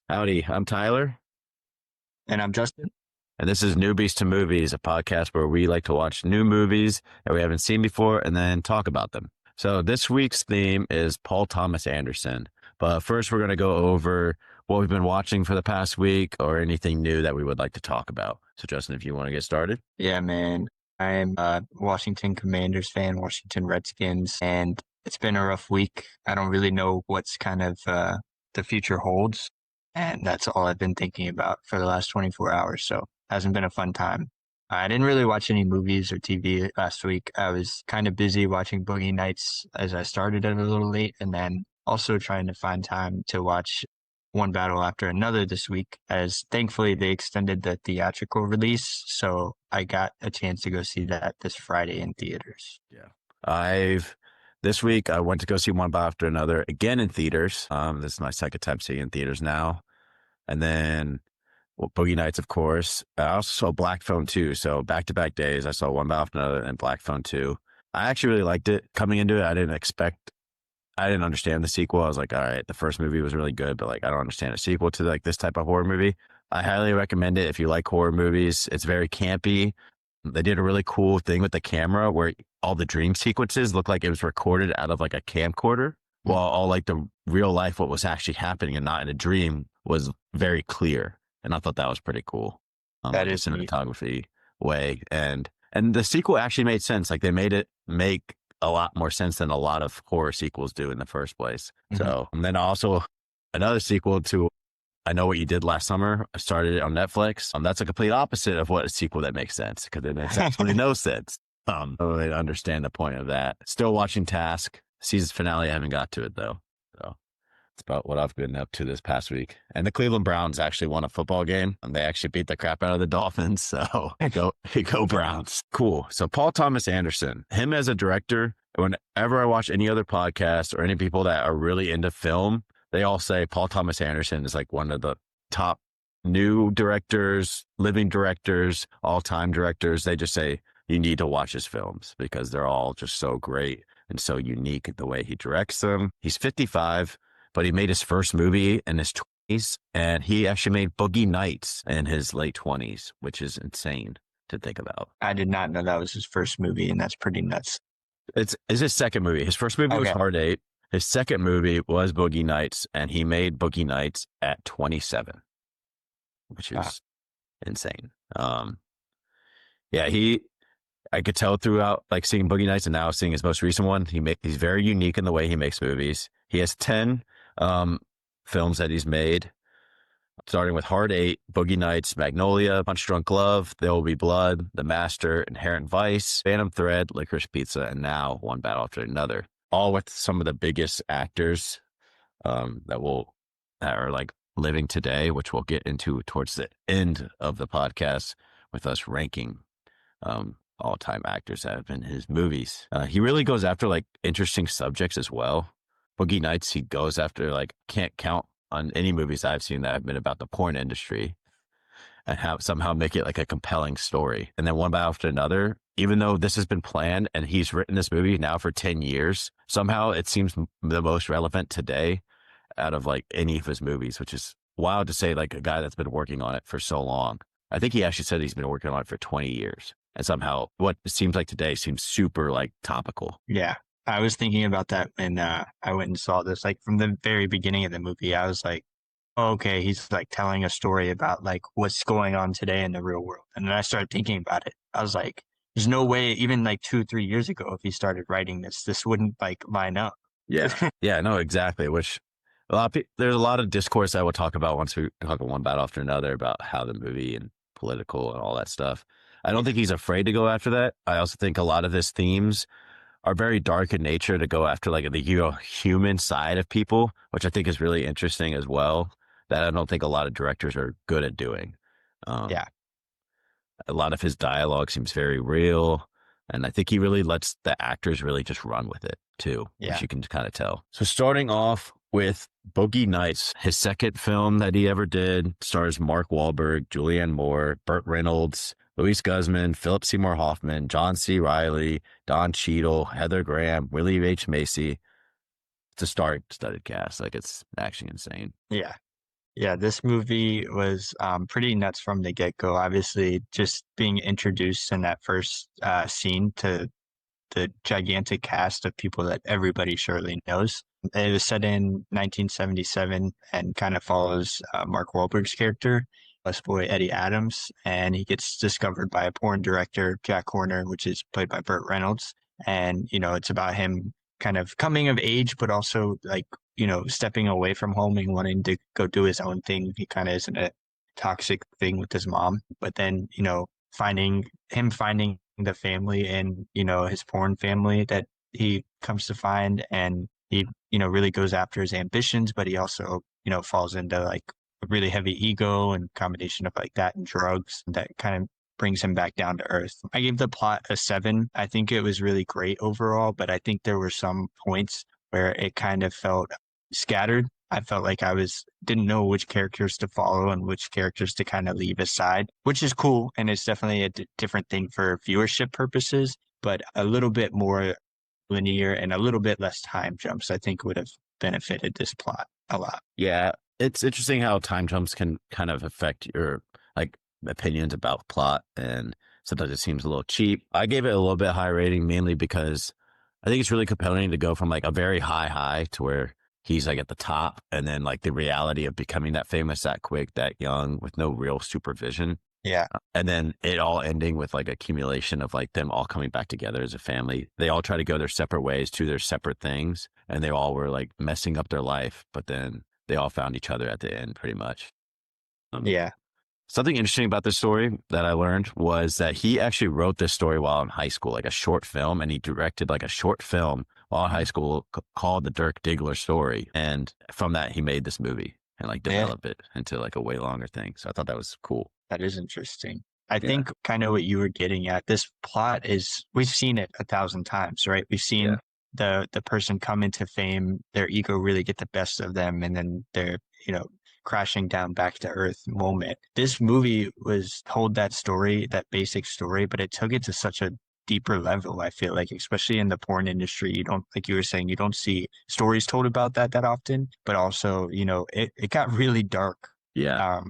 Howdy, I'm Tyler, And I'm Justin. and this is Newbies to Movies, a podcast where we like to watch new movies that we haven't seen before and then talk about them. So this week's theme is Paul Thomas Anderson. But first, we're going to go over what we've been watching for the past week or anything new that we would like to talk about. So, Justin, if you want to get started. Yeah, man. I'm a Washington Commanders fan, Washington Redskins, and it's been a rough week. I don't really know what's kind of the future holds, and that's all I've been thinking about for the last 24 hours. So hasn't been a fun time. I didn't really watch any movies or TV last week. I was kind of busy watching Boogie Nights as I started it a little late, and then also trying to find time to watch one battle after another this week, as thankfully they extended the theatrical release. So I got a chance to go see that this Friday in theaters. Yeah. This week I went to go see one after another again in theaters. This is my second time seeing it in theaters now. And then Boogie Nights, of course. I also saw Black Phone 2. So back-to-back days, I saw one after another and Black Phone 2. I actually really liked it. Coming into it, I didn't understand the sequel. I was like, all right, the first movie was really good, but like, I don't understand a sequel to like this type of horror movie. I highly recommend it if you like horror movies. It's very campy. They did a really cool thing with the camera where all the dream sequences look like it was recorded out of like a camcorder, while all like the real life, what was actually happening and not in a dream, was very clear. And I thought that was pretty cool. That Like a is neat. cinematography way. And the sequel actually made sense. Like they made it make a lot more sense than a lot of horror sequels do in the first place. So, and then also another sequel to I Know What You Did Last Summer. I started it on Netflix. That's a complete opposite of what a sequel that makes sense, because it makes absolutely no sense. I don't really understand the point of that. Still watching Task. Season finale, I haven't got to it though. So it's about what I've been up to this past week. And the Cleveland Browns actually won a football game, and they actually beat the crap out of the Dolphins. So go Browns. Cool. So Paul Thomas Anderson, him as a director, whenever I watch any other podcast or any people that are really into film, they all say Paul Thomas Anderson is like one of the top new directors, living directors, all-time directors. They just say you need to watch his films because they're all just so great and so unique in the way he directs them. He's 55, but he made his first movie in his 20s, and he actually made Boogie Nights in his late 20s, which is insane to think about. I did not know that was his first movie, and that's pretty nuts. It's his second movie. His first movie was Okay. Hard Eight. His second movie was Boogie Nights, and he made Boogie Nights at 27, which is insane. Yeah, I could tell throughout like seeing Boogie Nights and now seeing his most recent one, he's very unique in the way he makes movies. He has 10 films that he's made, starting with Hard Eight, Boogie Nights, Magnolia, Punch Drunk Love, There Will Be Blood, The Master, Inherent Vice, Phantom Thread, Licorice Pizza, and now One Battle After Another. All with some of the biggest actors that are like living today, which we'll get into towards the end of the podcast with us ranking all-time actors that have been his movies. He really goes after like interesting subjects as well. Boogie Nights, he goes after like can't count on any movies I've seen that have been about the porn industry and somehow make it like a compelling story. And then One After Another, even though this has been planned and he's written this movie now for 10 years, somehow it seems the most relevant today out of like any of his movies, which is wild to say, like a guy that's been working on it for so long. I think he actually said he's been working on it for 20 years. And somehow what it seems like today seems super like topical. Yeah. I was thinking about that when I went and saw this. Like from the very beginning of the movie, I was like, oh, okay, he's like telling a story about like what's going on today in the real world. And then I started thinking about it. I was like, there's no way, even like 2-3 years ago, if he started writing this wouldn't like line up. Yeah. Yeah, no, exactly. Which there's a lot of discourse I will talk about once we talk one battle after another about how the movie and political and all that stuff. I don't think he's afraid to go after that. I also think a lot of his themes are very dark in nature, to go after like the human side of people, which I think is really interesting as well, that I don't think a lot of directors are good at doing. Yeah. A lot of his dialogue seems very real, and I think he really lets the actors really just run with it too, Yeah. which you can kind of tell. So starting off with Boogie Nights, his second film that he ever did, stars Mark Wahlberg, Julianne Moore, Burt Reynolds, Luis Guzman, Philip Seymour Hoffman, John C. Reilly, Don Cheadle, Heather Graham, Willie H. Macy. It's a star-studded cast. Like, it's actually insane. Yeah. Yeah, this movie was pretty nuts from the get-go. Obviously, just being introduced in that first scene to the gigantic cast of people that everybody surely knows. It was set in 1977 and kind of follows Mark Wahlberg's character, busboy Eddie Adams, and he gets discovered by a porn director, Jack Horner, which is played by Burt Reynolds. And, it's about him kind of coming of age, but also like, stepping away from home and wanting to go do his own thing. He kind of is in a toxic thing with his mom, but then, finding the family and, his porn family that he comes to find. And he, really goes after his ambitions, but he also, falls into like a really heavy ego and combination of like that and drugs that kind of brings him back down to earth. I gave the plot a 7. I think it was really great overall, but I think there were some points where it kind of felt scattered. I felt like didn't know which characters to follow and which characters to kind of leave aside, which is cool. And it's definitely a different thing for viewership purposes, but a little bit more linear and a little bit less time jumps, I think would have benefited this plot a lot. Yeah, it's interesting how time jumps can kind of affect your like opinions about plot, and sometimes it seems a little cheap. I gave it a little bit high rating mainly because I think it's really compelling to go from like a very high to where he's like at the top, and then like the reality of becoming that famous that quick, that young, with no real supervision. Yeah. And then it all ending with like accumulation of like them all coming back together as a family. They all try to go their separate ways to their separate things, and they all were like messing up their life, but then they all found each other at the end pretty much. Yeah. Something interesting about this story that I learned was that he actually wrote this story while in high school, like a short film, and he directed like a short film while in high school called The Dirk Diggler Story. And from that, he made this movie and like developed it into like a way longer thing. So I thought that was cool. That is interesting. I think kind of what you were getting at, this plot is, we've seen it 1,000 times, right? We've seen the person come into fame, their ego really get the best of them, and then they're, crashing down back to earth moment. This movie was told that story, that basic story, but it took it to such a deeper level. I feel like, especially in the porn industry, you don't, like you were saying, you don't see stories told about that often, but also, it got really dark. Yeah.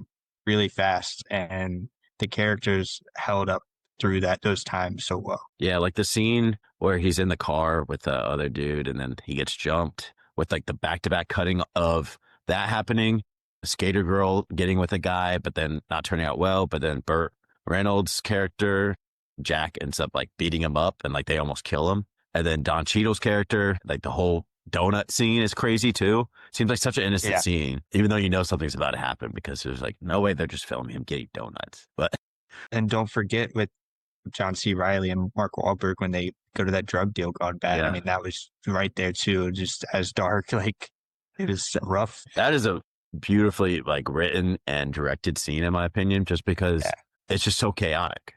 Really fast, and the characters held up through those times so well. Yeah, like the scene where he's in the car with the other dude and then he gets jumped, with like the back-to-back cutting of that happening, a skater girl getting with a guy but then not turning out well, but then Burt Reynolds' character Jack ends up like beating him up and like they almost kill him, and then Don Cheadle's character, like the whole donut scene is crazy too. Seems like such an innocent scene, even though something's about to happen, because there's like no way they're just filming him getting donuts. But and don't forget with John C. Reilly and Mark Wahlberg when they go to that drug deal gone bad. I mean, that was right there too, just as dark. Like, it was rough. That is a beautifully like written and directed scene, in my opinion, just because it's just so chaotic.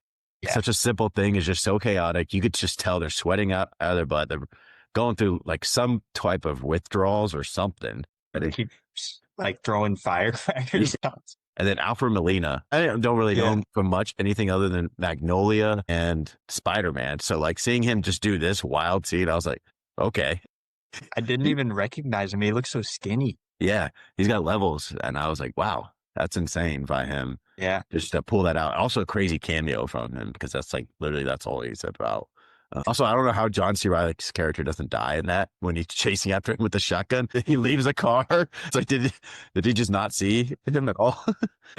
Such a simple thing is just so chaotic. You could just tell they're sweating out of their butt. They're going through like some type of withdrawals or something. But it keeps like throwing firecrackers out. And then Alfred Molina, I don't really know him from much anything other than Magnolia and Spider-Man. So like seeing him just do this wild scene, I was like, okay. I didn't even recognize him. He looks so skinny. Yeah, he's got levels. And I was like, wow, that's insane by him. Yeah. Just to pull that out. Also a crazy cameo from him, because that's like literally that's all he's about. Also, I don't know how John C. Reilly's character doesn't die in that when he's chasing after him with the shotgun. He leaves the car. It's like, did he just not see him at all?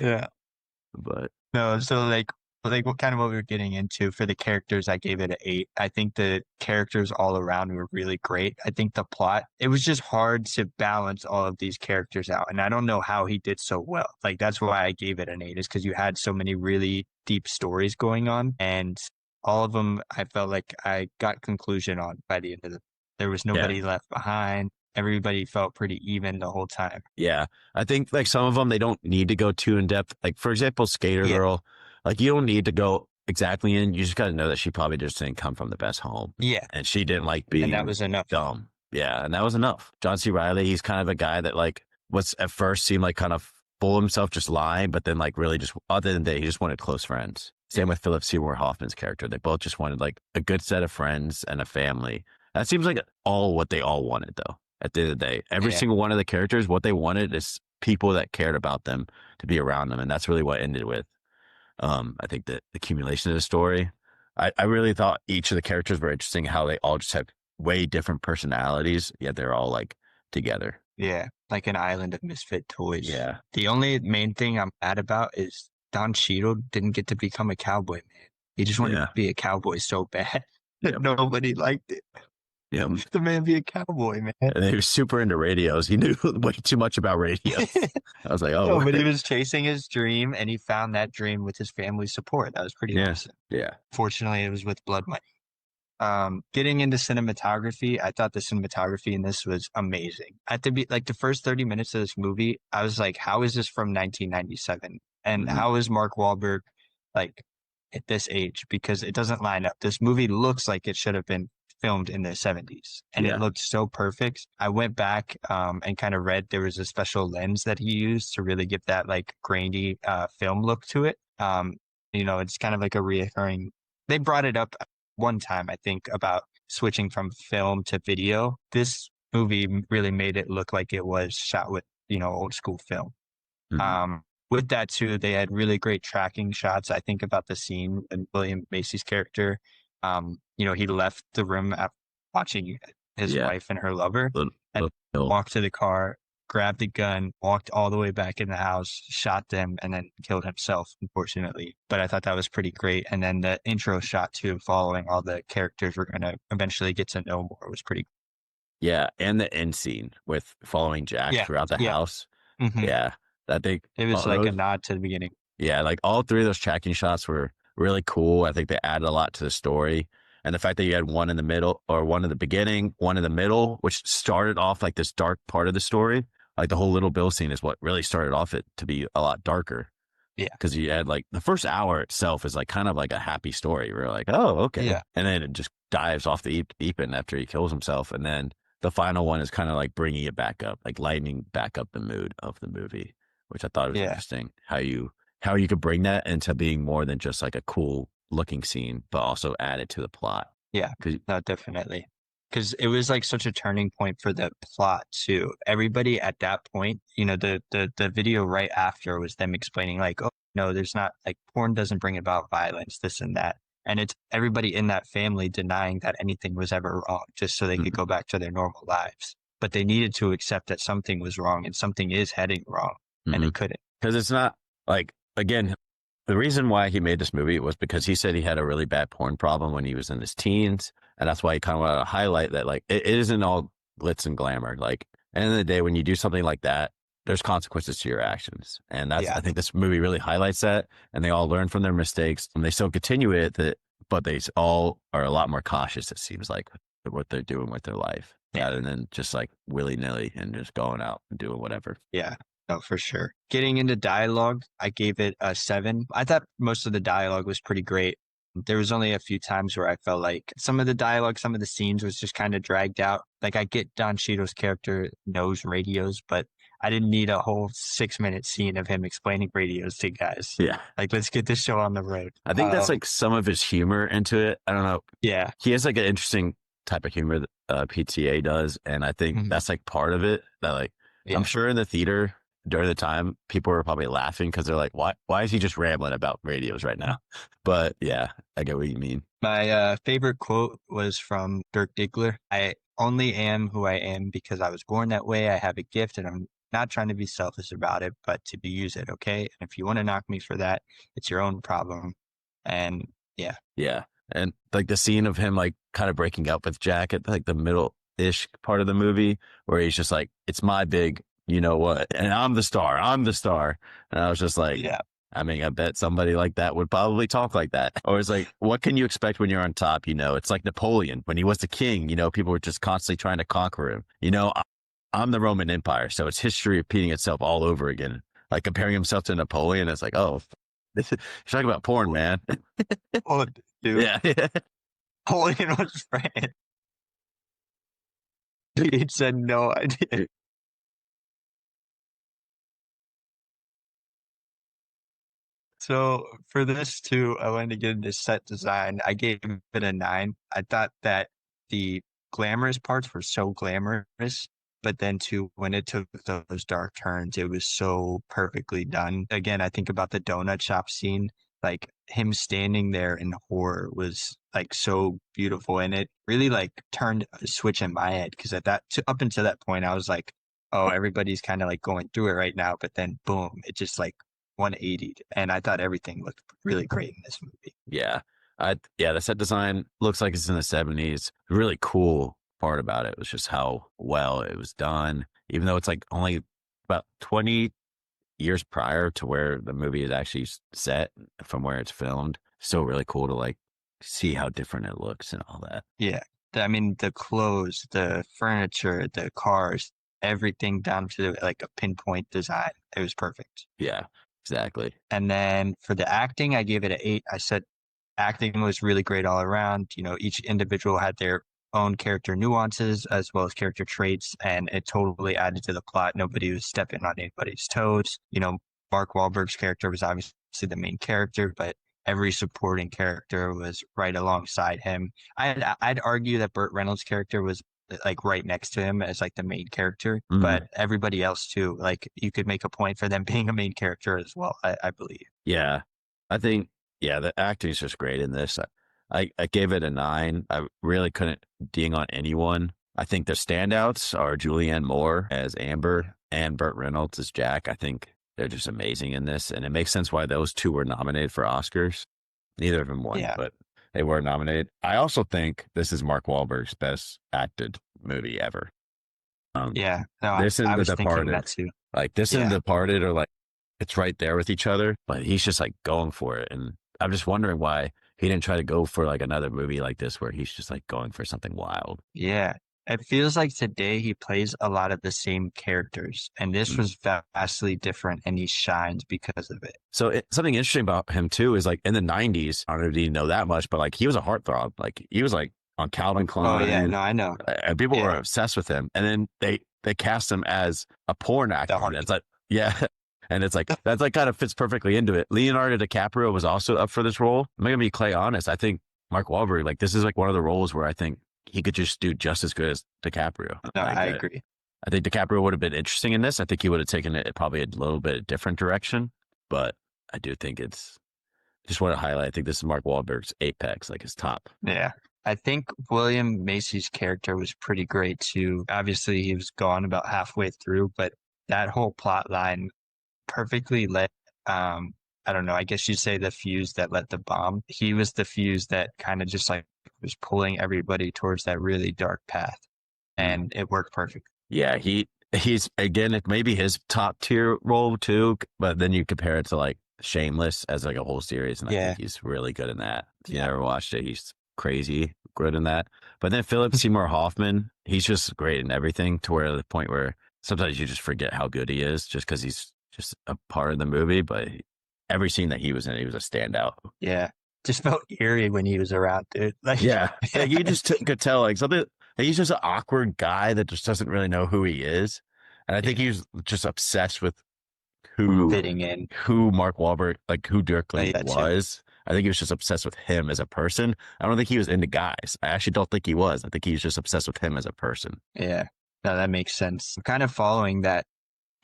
Yeah. But no, so like what kind of what we were getting into for the characters, I gave it an 8. I think the characters all around were really great. I think the plot, it was just hard to balance all of these characters out. And I don't know how he did so well. Like, that's why I gave it an 8, is because you had so many really deep stories going on, and all of them, I felt like I got conclusion on by the end of there was nobody left behind. Everybody felt pretty even the whole time. Yeah. I think like some of them, they don't need to go too in depth. Like, for example, Skater Girl, like you don't need to go exactly in. You just got to know that she probably just didn't come from the best home. Yeah. And she didn't like being and that was enough. dumb. Yeah. And that was enough. John C. Reilly, he's kind of a guy that like was at first seemed like kind of full of himself, just lying, but then like really just other than that, he just wanted close friends. Same with Philip Seymour Hoffman's character. They both just wanted like a good set of friends and a family. That seems like all what they all wanted, though. At the end of the day, every single one of the characters, what they wanted is people that cared about them to be around them. And that's really what ended with, I think the accumulation of the story. I really thought each of the characters were interesting, how they all just have way different personalities, yet they're all like together. Yeah, like an island of misfit toys. Yeah. The only main thing I'm mad about is Don Cheadle didn't get to become a cowboy, man. He just wanted to Yeah. be a cowboy so bad that Yep. nobody liked it. Yep. The man be a cowboy, man. And he was super into radios. He knew way too much about radios. I was like, No, oh, but he was chasing his dream and he found that dream with his family's support. That was pretty yeah. awesome. Yeah. Fortunately, it was with blood money. Getting into cinematography, I thought the cinematography in this was amazing. At the first 30 minutes of this movie, I was like, how is this from 1997? And Mhm. how is Mark Wahlberg like at this age? Because it doesn't line up. This movie looks like it should have been filmed in the 70s and it Yeah. looked so perfect. I went back and kind of read there was a special lens that he used to really give that like grainy film look to it. It's kind of like a reoccurring. They brought it up one time, I think, about switching from film to video. This movie really made it look like it was shot with, old school film. Mhm. With that too, they had really great tracking shots. I think about the scene and William Macy's character. He left the room after watching his Yeah. wife and her lover Little, and little, walked to the car, grabbed the gun, walked all the way back in the house, shot them, and then killed himself, unfortunately. But I thought that was pretty great. And then the intro shot too, following all the characters we're going to eventually get to know more, was pretty. yeah. And the end scene with following Jack Yeah. throughout the Yeah. house. Hmm. Yeah. I think It was like a those, nod to the beginning. yeah, like all three of those tracking shots were really cool. I think they added a lot to the story. And the fact that you had one in the middle or one in the beginning, one in the middle, which started off like this dark part of the story. Like the whole Little Bill scene is what really started off it to be a lot darker. Yeah. Because you had like the first hour itself is like kind of like a happy story. We're like, oh, okay. Yeah. And then it just dives off the deep end after he kills himself. And then the final one is kind of like bringing it back up, like lightening back up the mood of the movie, which I thought was Yeah. interesting. How you could bring that into being more than just like a cool looking scene, but also add it to the plot. Yeah. 'Cause- No, definitely. Because it was like such a turning point for the plot too. Everybody at that point, the video right after was them explaining like, oh no, there's not like porn doesn't bring about violence, this and that. And it's everybody in that family denying that anything was ever wrong, just so they could go back to their normal lives. But they needed to accept that something was wrong and something is heading wrong, and they couldn't. Because it's not like, again, the reason why he made this movie was because he said he had a really bad porn problem when he was in his teens. And that's why he kind of wanted to highlight that, like, it isn't all glitz and glamour. Like, at the end of the day, when you do something like that, there's consequences to your actions. And I think this movie really highlights that. And they all learn from their mistakes and they still continue it, but they all are a lot more cautious, it seems like, what they're doing with their life rather than just like willy nilly and just going out and doing whatever. Yeah. No, for sure. Getting into dialogue, I gave it a 7. I thought most of the dialogue was pretty great. There was only a few times where I felt like some of the dialogue, some of the scenes was just kind of dragged out. Like I get Don Cheadle's character knows radios, but I didn't need a whole 6-minute scene of him explaining radios to guys. Yeah. Like, let's get this show on the road. I think that's like some of his humor into it. I don't know. Yeah. He has like an interesting type of humor that PTA does. And I think that's like part of it that like, I'm sure in the theater during the time, people were probably laughing because they're like, why is he just rambling about radios right now? But yeah, I get what you mean. My favorite quote was from Dirk Diggler. I only am who I am because I was born that way. I have a gift and I'm not trying to be selfish about it, but to use it. Okay. And if you want to knock me for that, it's your own problem. And yeah. Yeah. And like the scene of him like kind of breaking up with Jack at like the middle-ish part of the movie where he's just like, it's my big, you know what? And I'm the star. And I was just like, yeah. I mean, I bet somebody like that would probably talk like that. Or it's like, what can you expect when you're on top? It's like Napoleon when he was the king, people were just constantly trying to conquer him. I'm the Roman Empire. So it's history repeating itself all over again. Like comparing himself to Napoleon. It's like, oh, you're talking about porn, man. Oh, dude. Yeah. Napoleon was France. He said no idea. So for this too, I wanted to get into set design. I gave it a 9. I thought that the glamorous parts were so glamorous, but then too, when it took those dark turns, it was so perfectly done. Again, I think about the donut shop scene, like him standing there in horror was like so beautiful. And it really like turned a switch in my head because up until that point, I was like, oh, everybody's kind of like going through it right now. But then boom, it just like 180'd. And I thought everything looked really great in this movie. Yeah. The set design looks like it's in the 70s. The really cool part about it was just how well it was done, even though it's like only about 20 years prior to where the movie is actually set from where it's filmed. Still really cool to like see how different it looks and all that. Yeah. I mean, the clothes, the furniture, the cars, everything down to like a pinpoint design. It was perfect. Yeah, exactly. And then for the acting, I gave it an 8. I said acting was really great all around. Each individual had their own character nuances as well as character traits, and it totally added to the plot. Nobody was stepping on anybody's toes. Mark Wahlberg's character was obviously the main character, but every supporting character was right alongside him. I'd argue that Burt Reynolds' character was like right next to him as like the main character, but everybody else too, like you could make a point for them being a main character as well, I believe. Yeah, I think, the acting is just great in this. I gave it a 9. I really couldn't ding on anyone. I think the standouts are Julianne Moore as Amber and Burt Reynolds as Jack. I think they're just amazing in this, and it makes sense why those two were nominated for Oscars. Neither of them won, but they were nominated. I also think this is Mark Wahlberg's best acted movie ever. This and I The was thinking Departed, that too. like this and The Departed are like, it's right there with each other, but he's just like going for it. And I'm just wondering why he didn't try to go for like another movie like this where he's just like going for something wild. Yeah. It feels like today he plays a lot of the same characters, and this was vastly different, and he shines because of it. So something interesting about him too is like in the 90s, I don't know if you know that much, but like he was a heartthrob. Like he was like on Calvin Klein. Oh yeah, no, I know. And people were obsessed with him. And then they cast him as a porn actor. And it's like, yeah. And it's like, that's like kind of fits perfectly into it. Leonardo DiCaprio was also up for this role. I'm going to be Clay honest. I think Mark Wahlberg, like this is like one of the roles where I think he could just do just as good as DiCaprio. No, like, I agree. I think DiCaprio would have been interesting in this. I think he would have taken it probably a little bit different direction, but I do think I just want to highlight, I think this is Mark Wahlberg's apex, like his top. Yeah. I think William Macy's character was pretty great too. Obviously, he was gone about halfway through, but that whole plot line perfectly lit. I don't know. I guess you'd say the fuse that lit the bomb. He was the fuse that kind of just like was pulling everybody towards that really dark path, and it worked perfect. Yeah, he's again, it may be his top tier role too, but then you compare it to like Shameless as like a whole series, and I think he's really good in that. If you never watched it, he's crazy good in that. But then Philip Seymour Hoffman, he's just great in everything to where the point where sometimes you just forget how good he is just because he's just a part of the movie. But every scene that he was in, he was a standout. Yeah, just felt eerie when he was around, dude. Like, like you just could tell like something. He's just an awkward guy that just doesn't really know who he is, and I think he's just obsessed with fitting in, who Mark Wahlberg, like who Dirk was. I think he was just obsessed with him as a person. I don't think he was into guys. I actually don't think he was. I think he was just obsessed with him as a person. Yeah, no, that makes sense. Kind of following that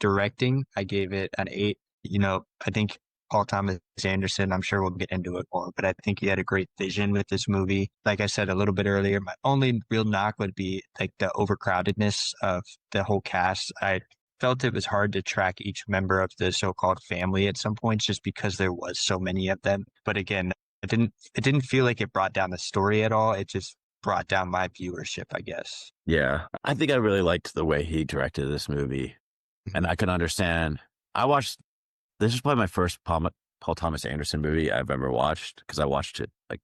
directing, I gave it an 8. I think Paul Thomas Anderson, I'm sure we'll get into it more, but I think he had a great vision with this movie. Like I said a little bit earlier, my only real knock would be like the overcrowdedness of the whole cast. I felt it was hard to track each member of the so-called family at some points just because there was so many of them. But again, it didn't feel like it brought down the story at all. It just brought down my viewership, I guess. Yeah. I think I really liked the way he directed this movie. And I can understand. This is probably my first Paul Thomas Anderson movie I've ever watched, because I watched it like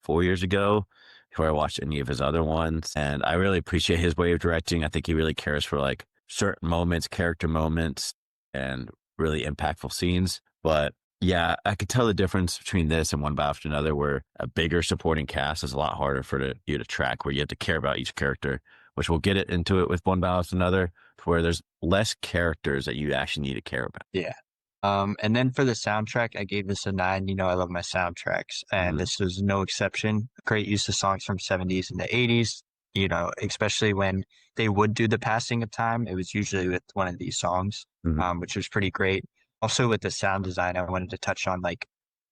4 years ago before I watched any of his other ones. And I really appreciate his way of directing. I think he really cares for like certain moments, character moments, and really impactful scenes. But yeah, I could tell the difference between this and One Bow After Another, where a bigger supporting cast is a lot harder for you to track, where you have to care about each character, which we'll get into it with One Bow After Another, where there's less characters that you actually need to care about. Yeah. And then for the soundtrack, I gave this a 9. I love my soundtracks, and this was no exception. Great use of songs from 70s and the 80s. you know, especially when they would do the passing of time. It was usually with one of these songs, Mhm. which was pretty great. Also with the sound design, I wanted to touch on like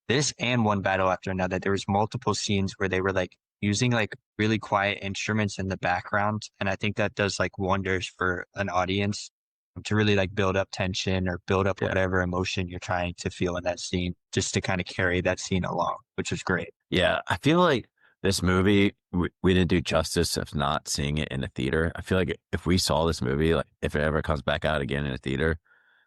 this and One Battle After Another. There was multiple scenes where they were like using like really quiet instruments in the background. And I think that does like wonders for an audience to really like build up tension or build up Yeah. whatever emotion you're trying to feel in that scene, just to kind of carry that scene along, which was great. Yeah. I feel like this movie, we didn't do justice of not seeing it in the theater. I feel like if we saw this movie, like if it ever comes back out again in a theater,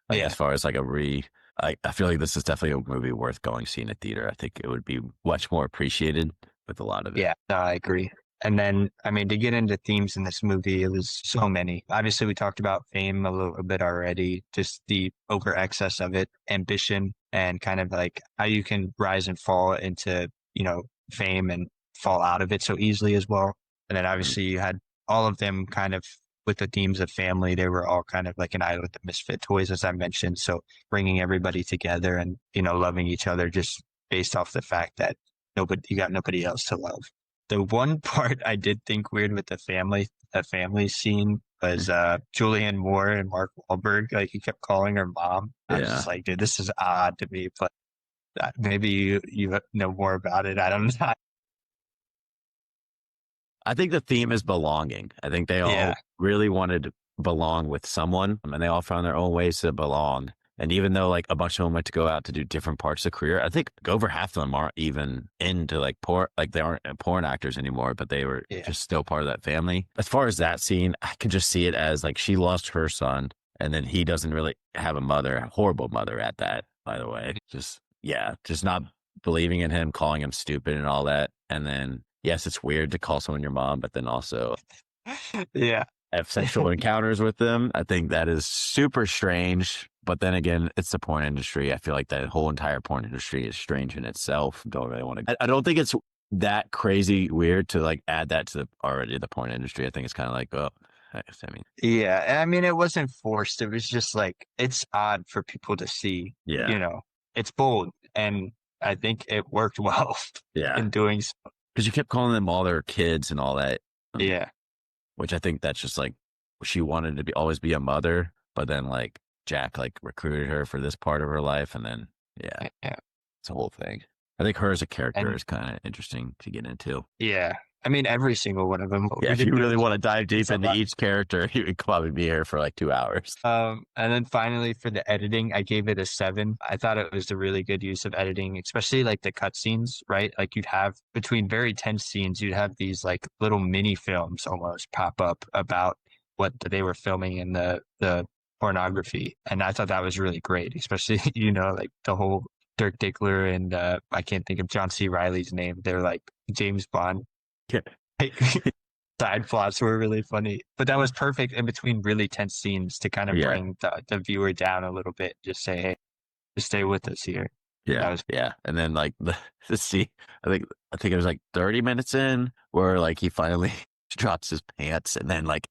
like as Yeah. far as like I feel like this is definitely a movie worth going to see in a theater. I think it would be much more appreciated with a lot of it. Yeah, no, I agree. And then, I mean, to get into themes in this movie, it was so many. Obviously, we talked about fame a little bit already, just the over excess of it, ambition, and kind of like how you can rise and fall into, you know, fame and fall out of it so easily as well. And then Mhm. obviously you had all of them kind of with the themes of family. They were all kind of like an island of misfit toys, as I mentioned. So bringing everybody together and, you know, loving each other just based off the fact that you got nobody else to love. The one part I did think weird with the family scene was Julianne Moore and Mark Wahlberg. Like he kept calling her mom. I was Yeah. just like, dude, this is odd to me, but maybe you know more about it. I don't know. I think the theme is belonging. I think they Yeah, all really wanted to belong with someone and they all found their own ways to belong. And even though like a bunch of them went to go out to do different parts of career, I think over half of them aren't even into like like they aren't porn actors anymore, but they were yeah, just still part of that family. As far as that scene, I can just see it as like she lost her son and then he doesn't really have a mother, a horrible mother at that, by the way. Just, yeah, just not believing in him, calling him stupid and all that. And then, yes, it's weird to call someone your mom, but then also yeah, have sexual encounters with them. I think that is super strange. But then again, it's the porn industry. I feel like that whole entire porn industry is strange in itself. Don't really want to. I don't think it's that crazy weird to like add that to already the porn industry. I think it's kind of like, oh, I mean, yeah. And I mean, it wasn't forced. It was just like it's odd for people to see. yeah, You know, it's bold, and I think it worked well yeah. in doing so. Because you kept calling them all their kids and all that, Yeah, which I think that's just like she wanted to be always be a mother, but then like Jack like recruited her for this part of her life, and then yeah, yeah. it's a whole thing. I think her as a character And is kind of interesting to get into. yeah, I mean, every single one of them. Yeah, We if could you do really want to dive deep it's a into lot. each character, you would probably be here for like 2 hours. And then finally for the editing, I gave it a 7. I thought it was a really good use of editing, especially like the cutscenes, right? Like you'd have between very tense scenes, you'd have these like little mini films almost pop up about what they were filming in the pornography. And I thought that was really great, especially, you know, like the whole Dirk Dickler and I can't think of John C. Riley's name. They're like James Bond. Yeah, Side plots were really funny, but that was perfect in between really tense scenes to kind of yeah, bring the viewer down a little bit. Just say, hey, just stay with us here. That yeah, was, yeah. And then like the scene, I think it was like 30 minutes in where like he finally drops his pants, and then like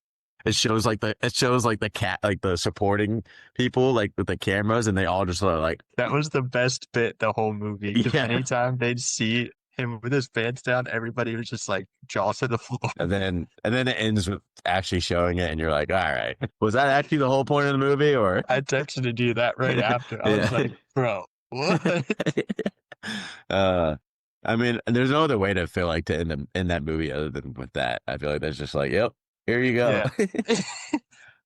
it shows like the cat like the supporting people like with the cameras, and they all just sort of like that was the best bit the whole movie. Because yeah. anytime they'd see him with his pants down, everybody was just like jaw to the floor. And then it ends with actually showing it, and you're like, all right, was that actually the whole point of the movie, or I texted you that right after. I was yeah. like, bro, what? uh, I mean, there's no other way to feel like to end that movie other than with that. I feel like that's just like, yep, here you go.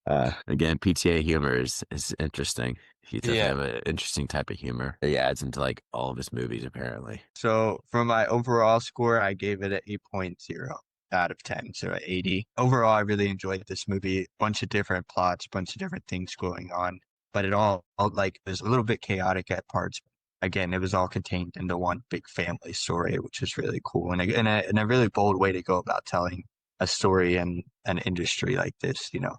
Yeah. Again, PTA humor is interesting. He does Yeah. have an interesting type of humor that he adds into like all of his movies, apparently. So for my overall score, I gave it an 8.0 out of 10, so an 80. Overall, I really enjoyed this movie. Bunch of different plots, bunch of different things going on, but it all like was a little bit chaotic at parts. Again, it was all contained into one big family story, which is really cool and a really bold way to go about telling a story in an industry like this, you know.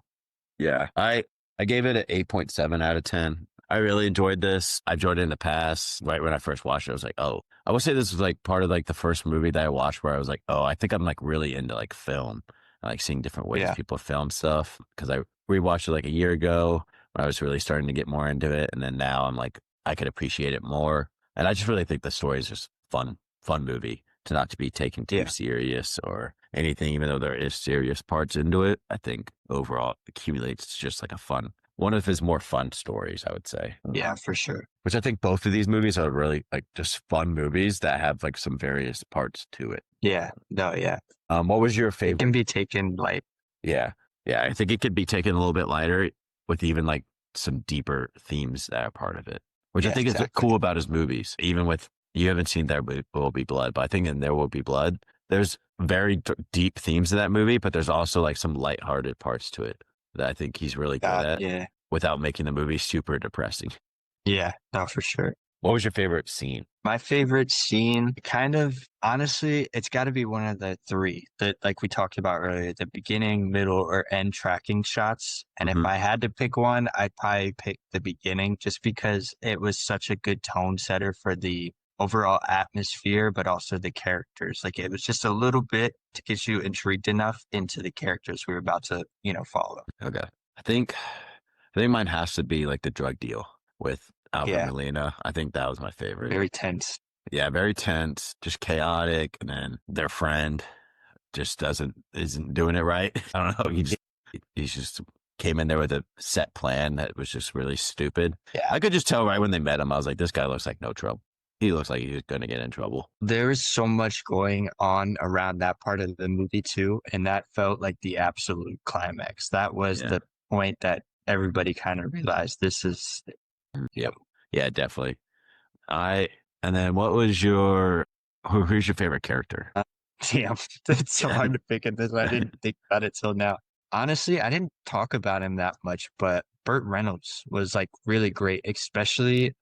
Yeah, I gave it an 8.7 out of 10. I really enjoyed this. I enjoyed it in the past. Right when I first watched it, I was like, oh, I would say this was like part of like the first movie that I watched where I was like, oh, I think I'm like really into like film. I like seeing different ways Yeah. people film stuff because I rewatched it like a year ago when I was really starting to get more into it. And then now I'm like, I could appreciate it more. And I just really think the story is just fun movie to not to be taken too Yeah. serious or anything, even though there is serious parts into it, I think overall it accumulates to just like a fun, one of his more fun stories, I would say. Yeah, for sure. Which I think both of these movies are really like just fun movies that have like some various parts to it. Yeah, no, yeah. What was your It can favorite? be taken like, Yeah. Yeah. I think it could be taken a little bit lighter with even like some deeper themes that are part of it, which I yeah, think is exactly. cool about his movies. Even with, you haven't seen Will Be Blood, but I think in There Will Be Blood, there's very deep themes in that movie, but there's also like some lighthearted parts to it that I think he's really good at Yeah, without making the movie super depressing. yeah, no, for sure. What was your favorite scene? My favorite scene, kind of honestly, it's got to be one of the three that, like we talked about earlier, the beginning, middle, or end tracking shots. And if Hmm. I had to pick one, I'd probably pick the beginning just because it was such a good tone setter for the overall atmosphere, but also the characters. Like it was just a little bit to get you intrigued enough into the characters we were about to, follow. Okay. I think mine has to be like the drug deal with Alfred Yeah, Molina. I think that was my favorite. very tense. Yeah, very tense, just chaotic, and then their friend just isn't doing it right. I don't know. He just came in there with a set plan that was just really stupid. Yeah. I could just tell right when they met him. I was like, this guy looks like no trouble. He looks like he's going to get in trouble. There is so much going on around that part of the movie too, and that felt like the absolute climax. That was Yeah. the point that everybody kind of realized this is. Yep. Yeah, definitely. And then what was who's your favorite character? Damn, it's so hard to pick at this. I didn't think about it till now. Honestly, I didn't talk about him that much, but Burt Reynolds was like really great, especially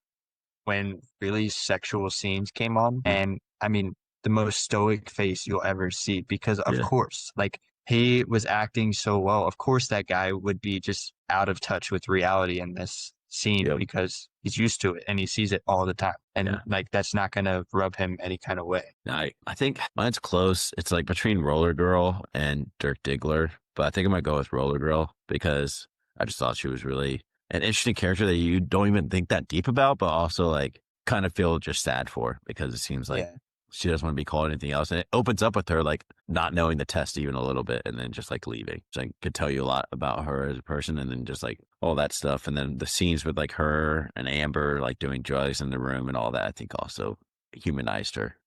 when really sexual scenes came on. And I mean, the most stoic face you'll ever see, because of Yeah. course, like he was acting so well. Of course, that guy would be just out of touch with reality in this scene Yep. because he's used to it and he sees it all the time. And Yeah. like, that's not going to rub him any kind of way. I think mine's close. It's like between Roller Girl and Dirk Diggler, but I think I might go with Roller Girl because I just thought she was really an interesting character that you don't even think that deep about, but also like kind of feel just sad for because it seems like Yeah. she doesn't want to be called anything else. And it opens up with her like not knowing the test even a little bit and then just like leaving. So I could tell you a lot about her as a person and then just like all that stuff. And then the scenes with like her and Amber like doing drugs in the room and all that, I think also humanized her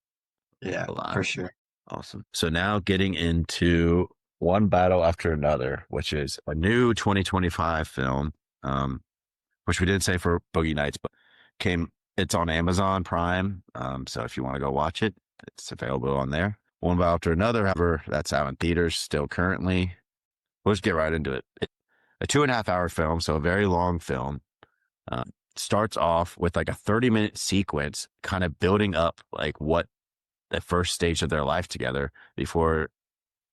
Yeah, a lot. for sure. Awesome. So now getting into One Battle After Another, which is a new 2025 film, which we didn't say for Boogie Nights, but it's on Amazon Prime. So if you want to go watch it, it's available on there. One Battle After Another, however, that's out in theaters still currently. We'll just get right into it. A 2.5 hour film, so a very long film. Starts off with like a 30-minute sequence kind of building up like what the first stage of their life together before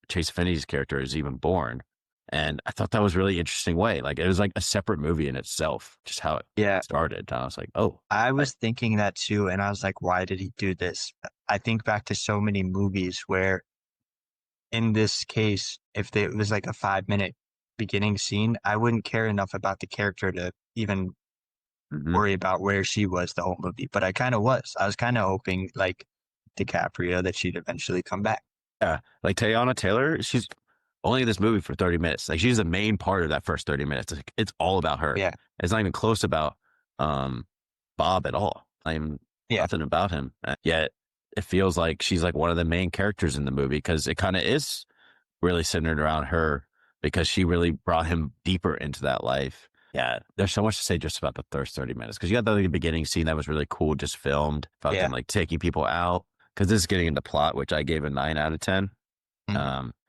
Chase Affinity's character is even born. And I thought that was a really interesting way. Like it was like a separate movie in itself, just how Yeah. it started. And I was like, oh. I was thinking that too. And I was like, why did he do this? I think back to so many movies where in this case, if it was like a 5-minute beginning scene, I wouldn't care enough about the character to even worry about where she was the whole movie. But I kind of was. I was kind of hoping, like DiCaprio, that she'd eventually come back. Yeah. Like Teyana Taylor, she's only in this movie for 30 minutes. Like she's the main part of that first 30 minutes. It's all about her. Yeah. It's not even close about Bob at all. Nothing about him. Yet it feels like she's like one of the main characters in the movie because it kind of is really centered around her because she really brought him deeper into that life. Yeah, there's so much to say just about the first 30 minutes because you got the beginning scene that was really cool, just filmed about them like taking people out because this is getting into plot, which I gave a 9 out of 10.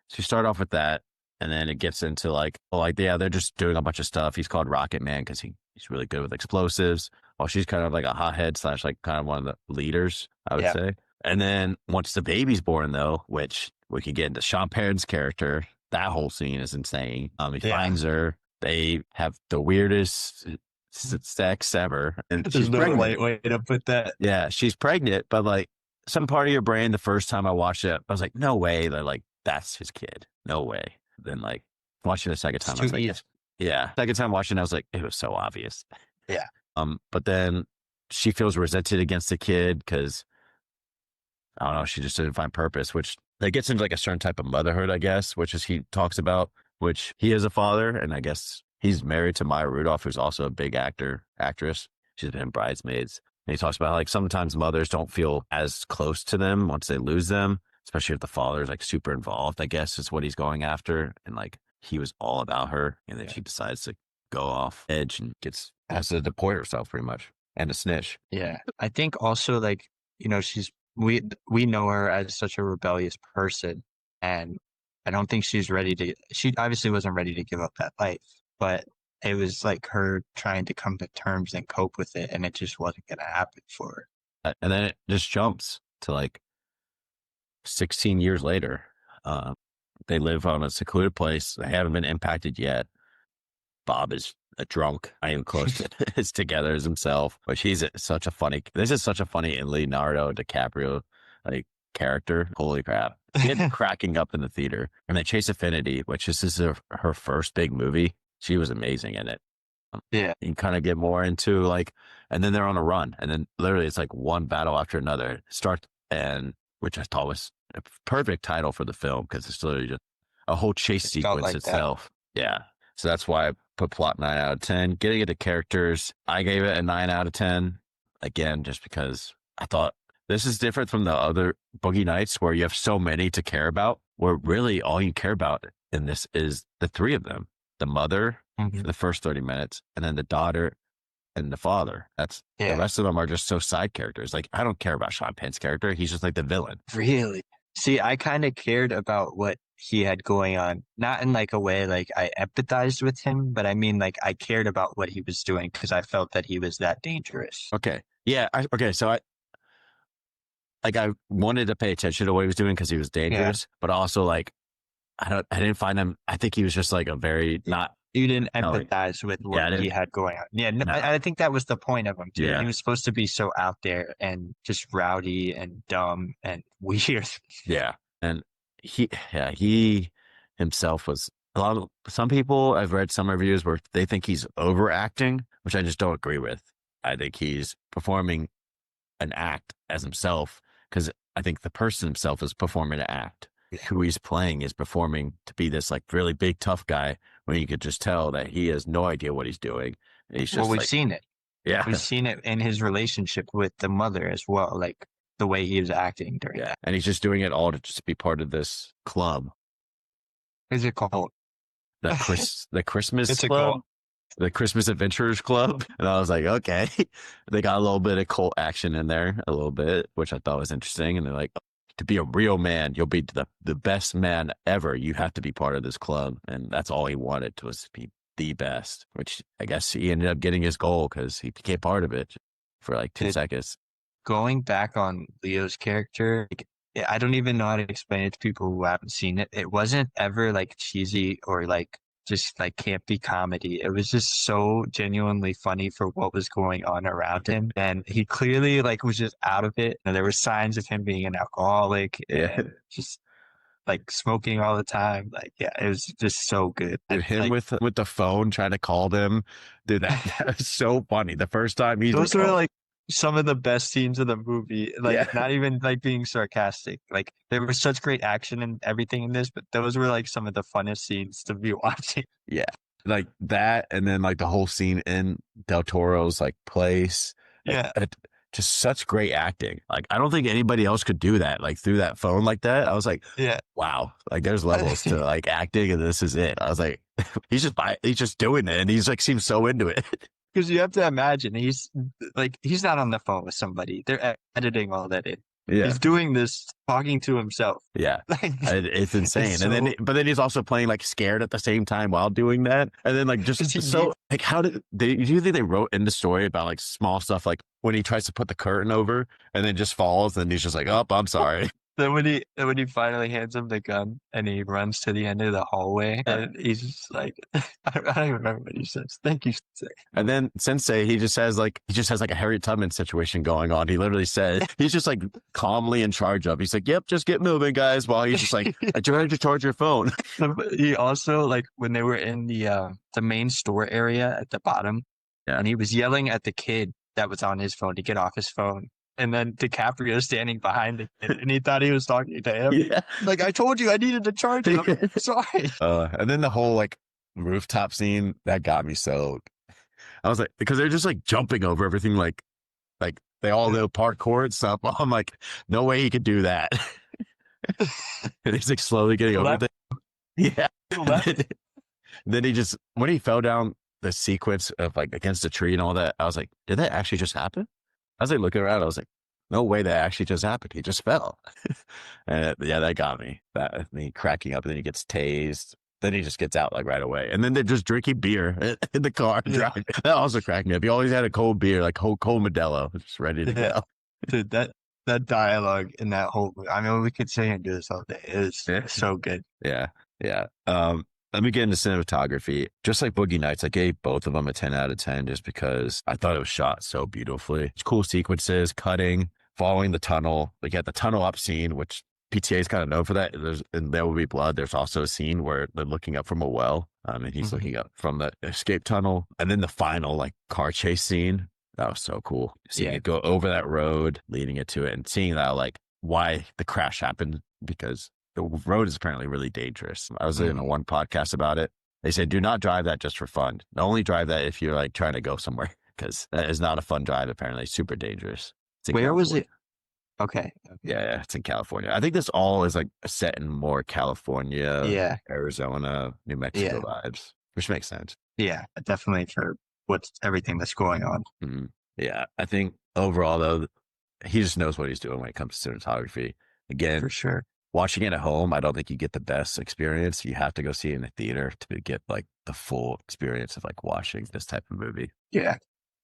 So you start off with that, and then it gets into they're just doing a bunch of stuff. He's called Rocket Man because he's really good with explosives. While she's kind of like a hothead / like kind of one of the leaders, I would say. And then once the baby's born, though, which we can get into Sean Penn's character, that whole scene is insane. He finds her. They have the weirdest sex ever, and she's pregnant. Way to put that. Yeah, she's pregnant, but like some part of your brain, the first time I watched it, I was like, no way. They're like, that's his kid. No way. Then like watching the second time, I was like, yeah. Second time watching, I was like, it was so obvious. Yeah. But then she feels resented against the kid because I don't know, she just didn't find purpose, which it gets into like a certain type of motherhood, I guess, which is he talks about, which he is a father, and I guess he's married to Maya Rudolph, who's also a big actress. She's been in Bridesmaids. And he talks about how, like, sometimes mothers don't feel as close to them once they lose them, especially if the father's like super involved, I guess is what he's going after. And like he was all about her, and then she decides to go off edge and has to deploy herself pretty much, and a snitch. Yeah. I think also like, we know her as such a rebellious person, and I don't think she obviously wasn't ready to give up that life, but it was like her trying to come to terms and cope with it, and it just wasn't going to happen for her. And then it just jumps to like 16 years later. They live on a secluded place. They haven't been impacted yet. Bob is a drunk, not even close to as together as himself. But this is such a funny Leonardo DiCaprio like character. Holy crap. Kid cracking up in the theater. And they chase Affinity, which this is her first big movie. She was amazing in it. Yeah. You kind of get more into like, and then they're on a run. And then literally it's like one battle after another. Which I thought was a perfect title for the film, because it's literally just a whole chase sequence like itself. That. Yeah. So that's why I put plot 9 out of 10. Getting into characters, I gave it a 9 out of 10. Again, just because I thought this is different from the other Boogie Nights where you have so many to care about, where really all you care about in this is the three of them. The mother for the first 30 minutes, and then the daughter and the father. The rest of them are just so side characters. Like, I don't care about Sean Penn's character. He's just like the villain. Really? See, I kind of cared about what he had going on, not in like a way like I empathized with him, but I mean like I cared about what he was doing because I felt that he was that dangerous. Okay. Yeah. So I wanted to pay attention to what he was doing because he was dangerous, but also like I didn't find him. I think he was just like a very not. You didn't empathize with what he had going on. Yeah, no. I think that was the point of him too. Yeah. He was supposed to be so out there and just rowdy and dumb and weird. Yeah, and he himself was some people, I've read some reviews where they think he's overacting, which I just don't agree with. I think he's performing an act as himself, because I think the person himself is performing an act. Who he's playing is performing to be this like really big tough guy, when you could just tell that he has no idea what he's doing. And he's just we've seen it. Yeah, we've seen it in his relationship with the mother as well, like the way he was acting during that. And he's just doing it all to just be part of this club. Is it called the Christmas Club? The Christmas Adventurers Club. And I was like, okay, they got a little bit of cult action in there, a little bit, which I thought was interesting. And they're like, to be a real man, you'll be the best man ever. You have to be part of this club. And that's all he wanted, was to be the best, which I guess he ended up getting his goal because he became part of it for like 2 seconds. Going back on Leo's character, I don't even know how to explain it to people who haven't seen it. It wasn't ever like cheesy or like just like campy comedy. It was just so genuinely funny for what was going on around him. And he clearly like was just out of it. And there were signs of him being an alcoholic and just like smoking all the time. Like, yeah, it was just so good. Dude, him with the phone trying to call them. Dude, that was so funny. The first time those were like some of the best scenes of the movie. Like, not even like being sarcastic. Like, there was such great action and everything in this, but those were like some of the funnest scenes to be watching. Yeah, like that, and then like the whole scene in Del Toro's like place. Yeah, just such great acting. Like, I don't think anybody else could do that, like through that phone like that. I was like, yeah, wow, like there's levels to like acting, and this is it. I was like, he's just doing it, and he's like seems so into it. Because you have to imagine he's not on the phone with somebody. They're editing all that in. Yeah. He's doing this talking to himself. Yeah. It's insane. But then he's also playing like scared at the same time while doing that. And then like just so like how do you think they wrote in the story about like small stuff, like when he tries to put the curtain over and then just falls and he's just like, oh, I'm sorry. Then when he finally hands him the gun and he runs to the end of the hallway and he's just like, I don't even remember what he says. Thank you, Sensei. And then Sensei, he just has like a Harriet Tubman situation going on. He literally said, he's just like calmly in charge of. He's like, yep, just get moving, guys. While he's just like, I tried to charge your phone. He also, like, when they were in the main store area at the bottom, and he was yelling at the kid that was on his phone to get off his phone. and then DiCaprio standing behind the kid, and he thought he was talking to him. Yeah. Like, I told you I needed to charge him. Sorry. And then the whole like rooftop scene that got me so. I was like, because they're just like jumping over everything, like they all know parkour and stuff. I'm like, no way he could do that. And he's like slowly getting over it. Yeah. Then he just, when he fell down the sequence of like against a tree and all that, I was like, did that actually just happen? I was like looking around, I was like, no way that actually just happened. He just fell. And yeah, that got me. That me cracking up, and then he gets tased. Then he just gets out like right away. And then they're just drinking beer in the car. Yeah. That also cracked me up. He always had a cold beer, like cold Modelo, just ready to go. Dude, that dialogue in that whole movie, I mean, we could say and do this all day. It's so good. Yeah. Yeah. Let me get into cinematography. Just like Boogie Nights, I gave both of them a 10 out of 10 just because I thought it was shot so beautifully. It's cool sequences, cutting, following the tunnel. Like you had the tunnel up scene, which PTA is kind of known for that. And There Will Be Blood. There's also a scene where they're looking up from a well, and he's looking up from the escape tunnel. And then the final like car chase scene. That was so cool. Seeing it go over that road, leading it to it, and seeing that like why the crash happened, because the road is apparently really dangerous. I was in one podcast about it. They said, do not drive that just for fun. Only drive that if you're like trying to go somewhere, because that is not a fun drive. Apparently, super dangerous. Where was it? Okay. Yeah, it's in California. I think this all is like set in more California, Arizona, New Mexico vibes, which makes sense. Yeah, definitely for everything that's going on. Mm-hmm. Yeah, I think overall though, he just knows what he's doing when it comes to cinematography. Again, for sure. Watching it at home, I don't think you get the best experience. You have to go see it in the theater to get like the full experience of like watching this type of movie. Yeah.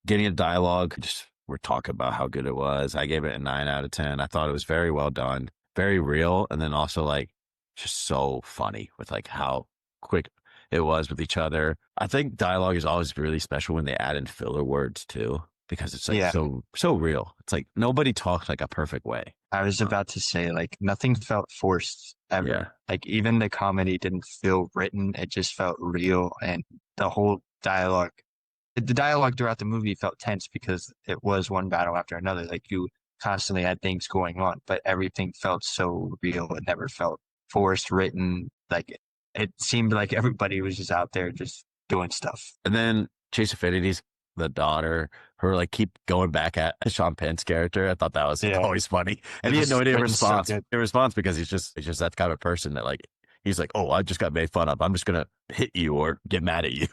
Getting a dialogue, we're talking about how good it was. I gave it a 9 out of 10. I thought it was very well done, very real. And then also like just so funny with like how quick it was with each other. I think dialogue is always really special when they add in filler words too, because it's like so real. It's like nobody talks like a perfect way. I was about to say, like, nothing felt forced ever. Yeah. Like, even the comedy didn't feel written. It just felt real. And the whole dialogue, the dialogue throughout the movie felt tense because it was one battle after another. Like, you constantly had things going on, but everything felt so real. It never felt forced, written. Like, it seemed like everybody was just out there just doing stuff. And then Chase Affinity's the daughter, her like keep going back at Sean Penn's character. I thought that was always funny. And he had no idea response. So in response, because he's just that kind of person that like, he's like, oh, I just got made fun of. I'm just going to hit you or get mad at you.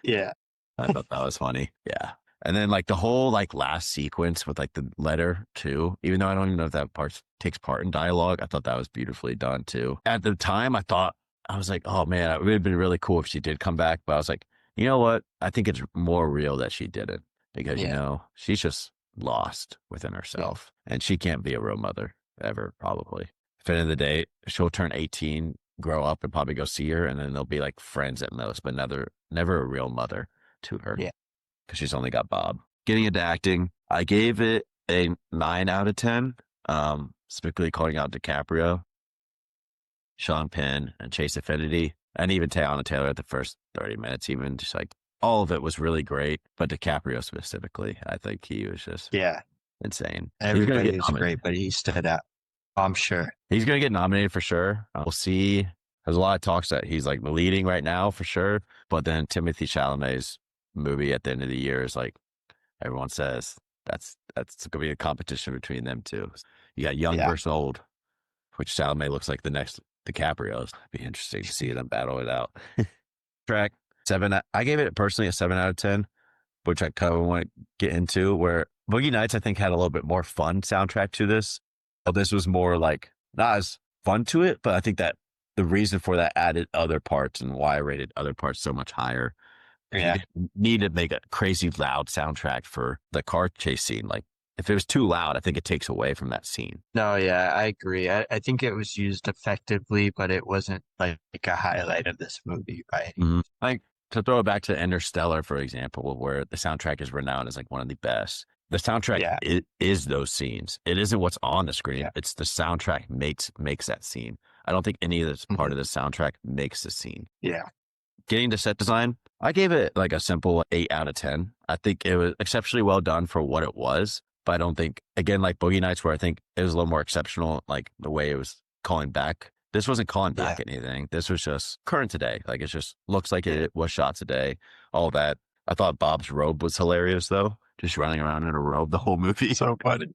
Yeah. I thought that was funny. Yeah. And then like the whole like last sequence with like the letter too, even though I don't even know if that part takes part in dialogue, I thought that was beautifully done too. At the time I was like, oh man, it would have been really cool if she did come back. But I was like, you know what? I think it's more real that she didn't, because, you know, she's just lost within herself and she can't be a real mother ever, probably. At the end of the day, she'll turn 18, grow up and probably go see her. And then they'll be like friends at most, but never a real mother to her. Yeah. Because she's only got Bob. Getting into acting, I gave it a 9 out of 10, specifically calling out DiCaprio, Sean Penn, and Chase Affinity. And even Teyana Taylor at the first 30 minutes, even just like all of it was really great. But DiCaprio specifically, I think he was just insane. Everybody was great, but he stood out. I'm sure. He's going to get nominated for sure. We'll see. There's a lot of talks that he's like leading right now for sure. But then Timothée Chalamet's movie at the end of the year is like, everyone says that's going to be a competition between them two. You got young versus old, which Chalamet looks like the next DiCaprio's. It'd be interesting to see them battle it out. Track 7. I gave it personally a 7 out of 10, which I kind of want to get into, where Boogie Nights, I think, had a little bit more fun soundtrack to this. This was more like not as fun to it, but I think that the reason for that added other parts and why I rated other parts so much higher. Yeah. You need to make a crazy loud soundtrack for the car chase scene. Like, if it was too loud, I think it takes away from that scene. No, yeah, I agree. I think it was used effectively, but it wasn't like a highlight of this movie by any means. Like, to throw it back to Interstellar, for example, where the soundtrack is renowned as like one of the best. The soundtrack is those scenes. It isn't what's on the screen. Yeah. It's the soundtrack makes that scene. I don't think any of this part of the soundtrack makes the scene. Yeah. Getting to set design, I gave it like a simple 8 out of 10. I think it was exceptionally well done for what it was. but I don't think, again, like Boogie Nights, where I think it was a little more exceptional, like the way it was calling back. This wasn't calling back anything. This was just current today. Like it just looks like it was shot today. All that. I thought Bob's robe was hilarious though, just running around in a robe the whole movie. So funny.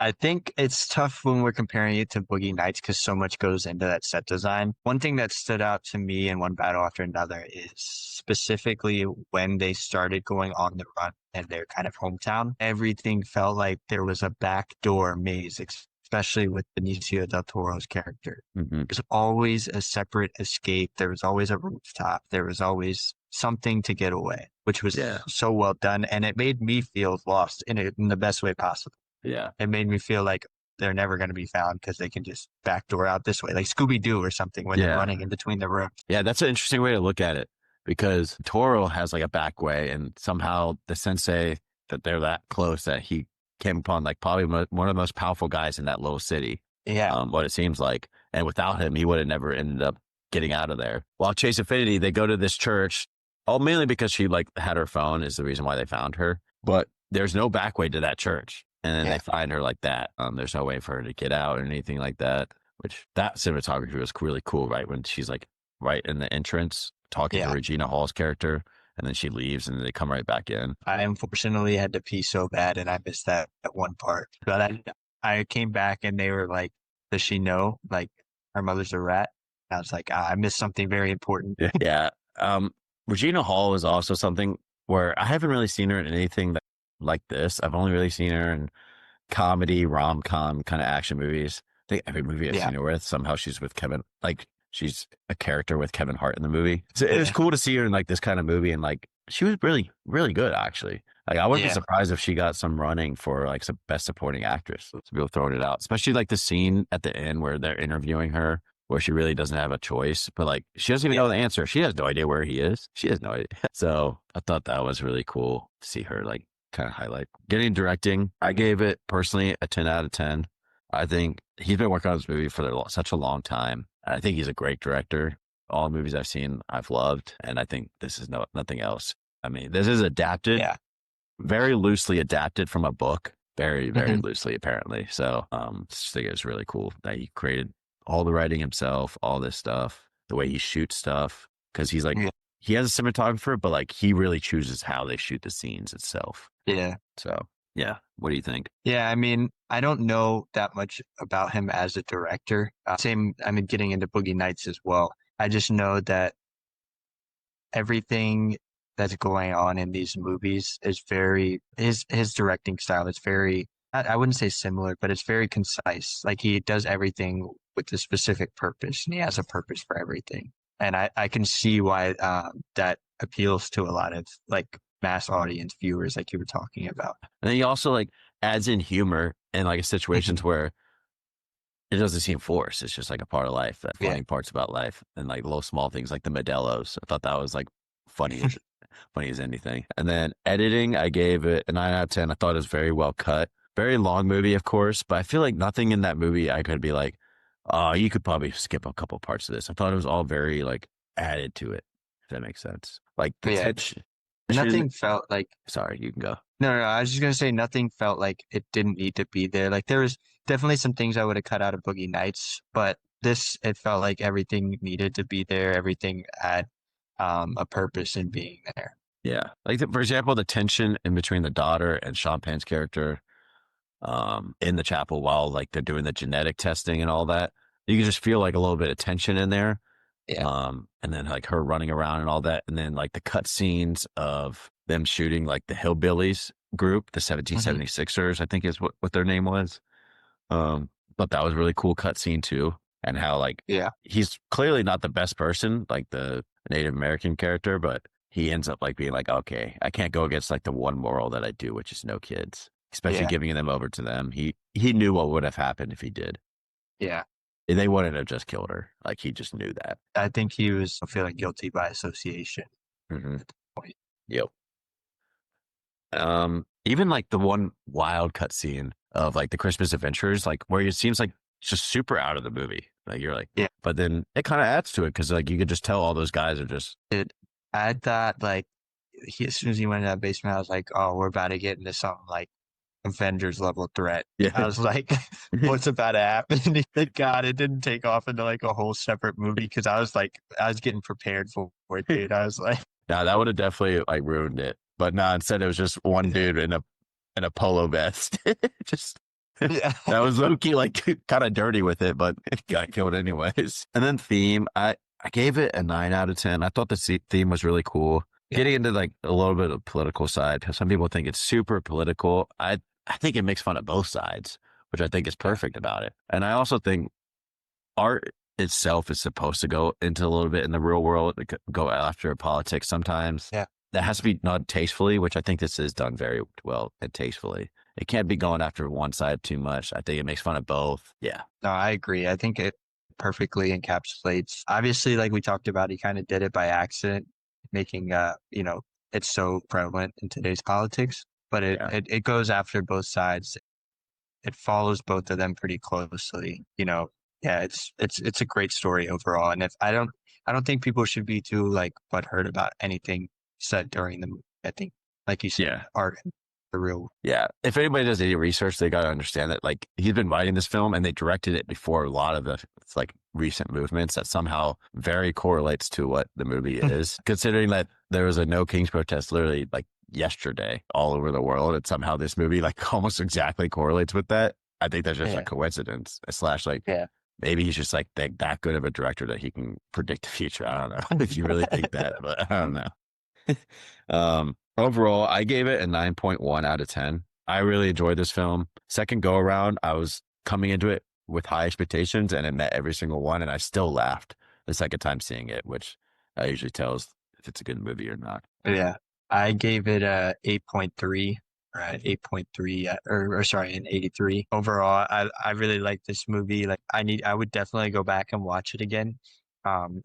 I think it's tough when we're comparing it to Boogie Nights because so much goes into that set design. One thing that stood out to me in one battle after another is specifically when they started going on the run in their kind of hometown. Everything felt like there was a backdoor maze, especially with Benicio del Toro's character. There's always a separate escape. There was always a rooftop. There was always something to get away, which was so well done. And it made me feel lost in the best way possible. Yeah. It made me feel like they're never going to be found because they can just backdoor out this way, like Scooby-Doo or something when they're running in between the rooms. Yeah, that's an interesting way to look at it because Toro has like a back way and somehow the sensei that they're that close that he came upon like probably one of the most powerful guys in that little city. Yeah. What it seems like. And without him, he would have never ended up getting out of there. While Chase Infinity, they go to this church, mainly because she like had her phone is the reason why they found her. But there's no back way to that church. And then they find her like that. There's no way for her to get out or anything like that, which that cinematography was really cool, right? When she's like right in the entrance talking to Regina Hall's character and then she leaves and they come right back in. I unfortunately had to pee so bad and I missed that one part. But I came back and they were like, does she know like her mother's a rat? And I was like, I missed something very important. Yeah. Regina Hall is also something where I haven't really seen her in anything like this. I've only really seen her in comedy, rom-com kind of action movies. I think every movie I've seen her with, somehow she's with Kevin, like she's a character with Kevin Hart in the movie. So it was cool to see her in like this kind of movie. And like, she was really, really good actually. Like I wouldn't be surprised if she got some running for like some best supporting actress. So people throwing it out, especially like the scene at the end where they're interviewing her, where she really doesn't have a choice, but like she doesn't even know the answer. She has no idea where he is. She has no idea. So I thought that was really cool to see her like kind of highlight. Getting directing, I gave it personally a 10 out of 10. I think he's been working on this movie for such a long time. I think he's a great director. All the movies I've seen, I've loved. And I think this is nothing else. I mean, this is adapted, very loosely adapted from a book, very, very loosely apparently. So I just think it was really cool that he created all the writing himself, all this stuff, the way he shoots stuff. Cause he's like, he has a cinematographer, but like he really chooses how they shoot the scenes itself. Yeah. So yeah. What do you think? Yeah. I mean, I don't know that much about him as a director. Getting into Boogie Nights as well. I just know that everything that's going on in these movies is his directing style is very, I wouldn't say similar, but it's very concise. Like he does everything with a specific purpose and he has a purpose for everything. And I can see why that appeals to a lot of like mass audience viewers like you were talking about. And then he also like adds in humor in like situations where it doesn't seem forced. It's just like a part of life, funny parts about life and like little small things like the Modelos. I thought that was like funny as anything. And then editing, I gave it a 9 out of 10. I thought it was very well cut. Very long movie, of course, but I feel like nothing in that movie I could be like, oh, you could probably skip a couple parts of this. I thought it was all very like added to it, if that makes sense. Like nothing felt like. Sorry, you can go. No, I was just gonna say nothing felt like it didn't need to be there. Like there was definitely some things I would have cut out of Boogie Nights, but it felt like everything needed to be there. Everything had a purpose in being there. Yeah, like for example, the tension in between the daughter and Sean Penn's character in the chapel while like they're doing the genetic testing and all that. You can just feel like a little bit of tension in there. Yeah. And then like her running around and all that. And then like the cut scenes of them shooting like the Hillbillies group, the 1776ers, I think is what their name was. But that was really cool cut scene too. And how like, he's clearly not the best person, like the Native American character, but he ends up like being like, okay, I can't go against like the one moral that I do, which is no kids, especially giving them over to them. He knew what would have happened if he did. Yeah. They wouldn't have just killed her. Like he just knew that. I think he was feeling guilty by association. Mm-hmm. At the point. Yep. Even like the one wild cut scene of like the Christmas Adventures, like where it seems like just super out of the movie. Like you're like, but then it kind of adds to it because like you could just tell all those guys are just. I thought like as soon as he went into that basement, I was like, oh, we're about to get into something like Avengers level threat. Yeah. I was like, what's about to happen? Thank God it didn't take off into like a whole separate movie because I was like, I was getting prepared for it, dude. I was like, Now that would have definitely like ruined it. But no, instead it was just one yeah, dude in a polo vest. Just yeah, that was low key like kind of dirty with it, but it got killed anyways. And then theme, I gave it a 9 out of 10. I thought the theme was really cool. yeah. Getting into like a little bit of political side, because some people think it's super political. I think it makes fun of both sides, which I think is perfect about it. And I also think art itself is supposed to go into a little bit in the real world, like, go after politics sometimes. Yeah. That has to be done tastefully, which I think this is done very well and tastefully. It can't be going after one side too much. I think it makes fun of both. Yeah. No, I agree. I think it perfectly encapsulates. Obviously, like we talked about, he kind of did it by accident, making it's so prevalent in today's politics. But Yeah. it goes after both sides. It follows both of them pretty closely. Yeah, it's a great story overall. And if I don't think people should be too like butthurt about anything said during the movie. I think, like you said, Yeah. art and the real. Yeah. If anybody does any research, they got to understand that like he's been writing this film and they directed it before a lot of the it's like recent movements that somehow very correlates to what the movie is. Considering that there was a No Kings protest literally like yesterday all over the world, and somehow this movie like almost exactly correlates with that. I think that's just a Yeah, coincidence. Slash like yeah. maybe he's just like that good of a director that he can predict the future. I don't know if you really think that, but I don't know. Overall, I gave it a 9.1 out of 10. I really enjoyed this film. Second go around, I was coming into it with high expectations and it met every single one. And I still laughed the second time seeing it, which usually tells if it's a good movie or not. Yeah. I gave it a 8.3 or a 8.3 or sorry, an 83. Overall, I really like this movie. Like I would definitely go back and watch it again.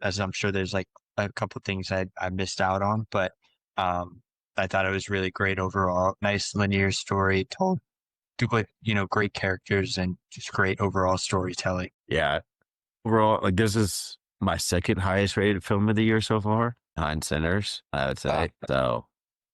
As I'm sure there's like a couple things I missed out on, but um I thought it was really great overall. Nice linear story told with, great characters and just great overall storytelling. Yeah. Overall, like this is my second highest rated film of the year so far, behind Sinners, I would say. So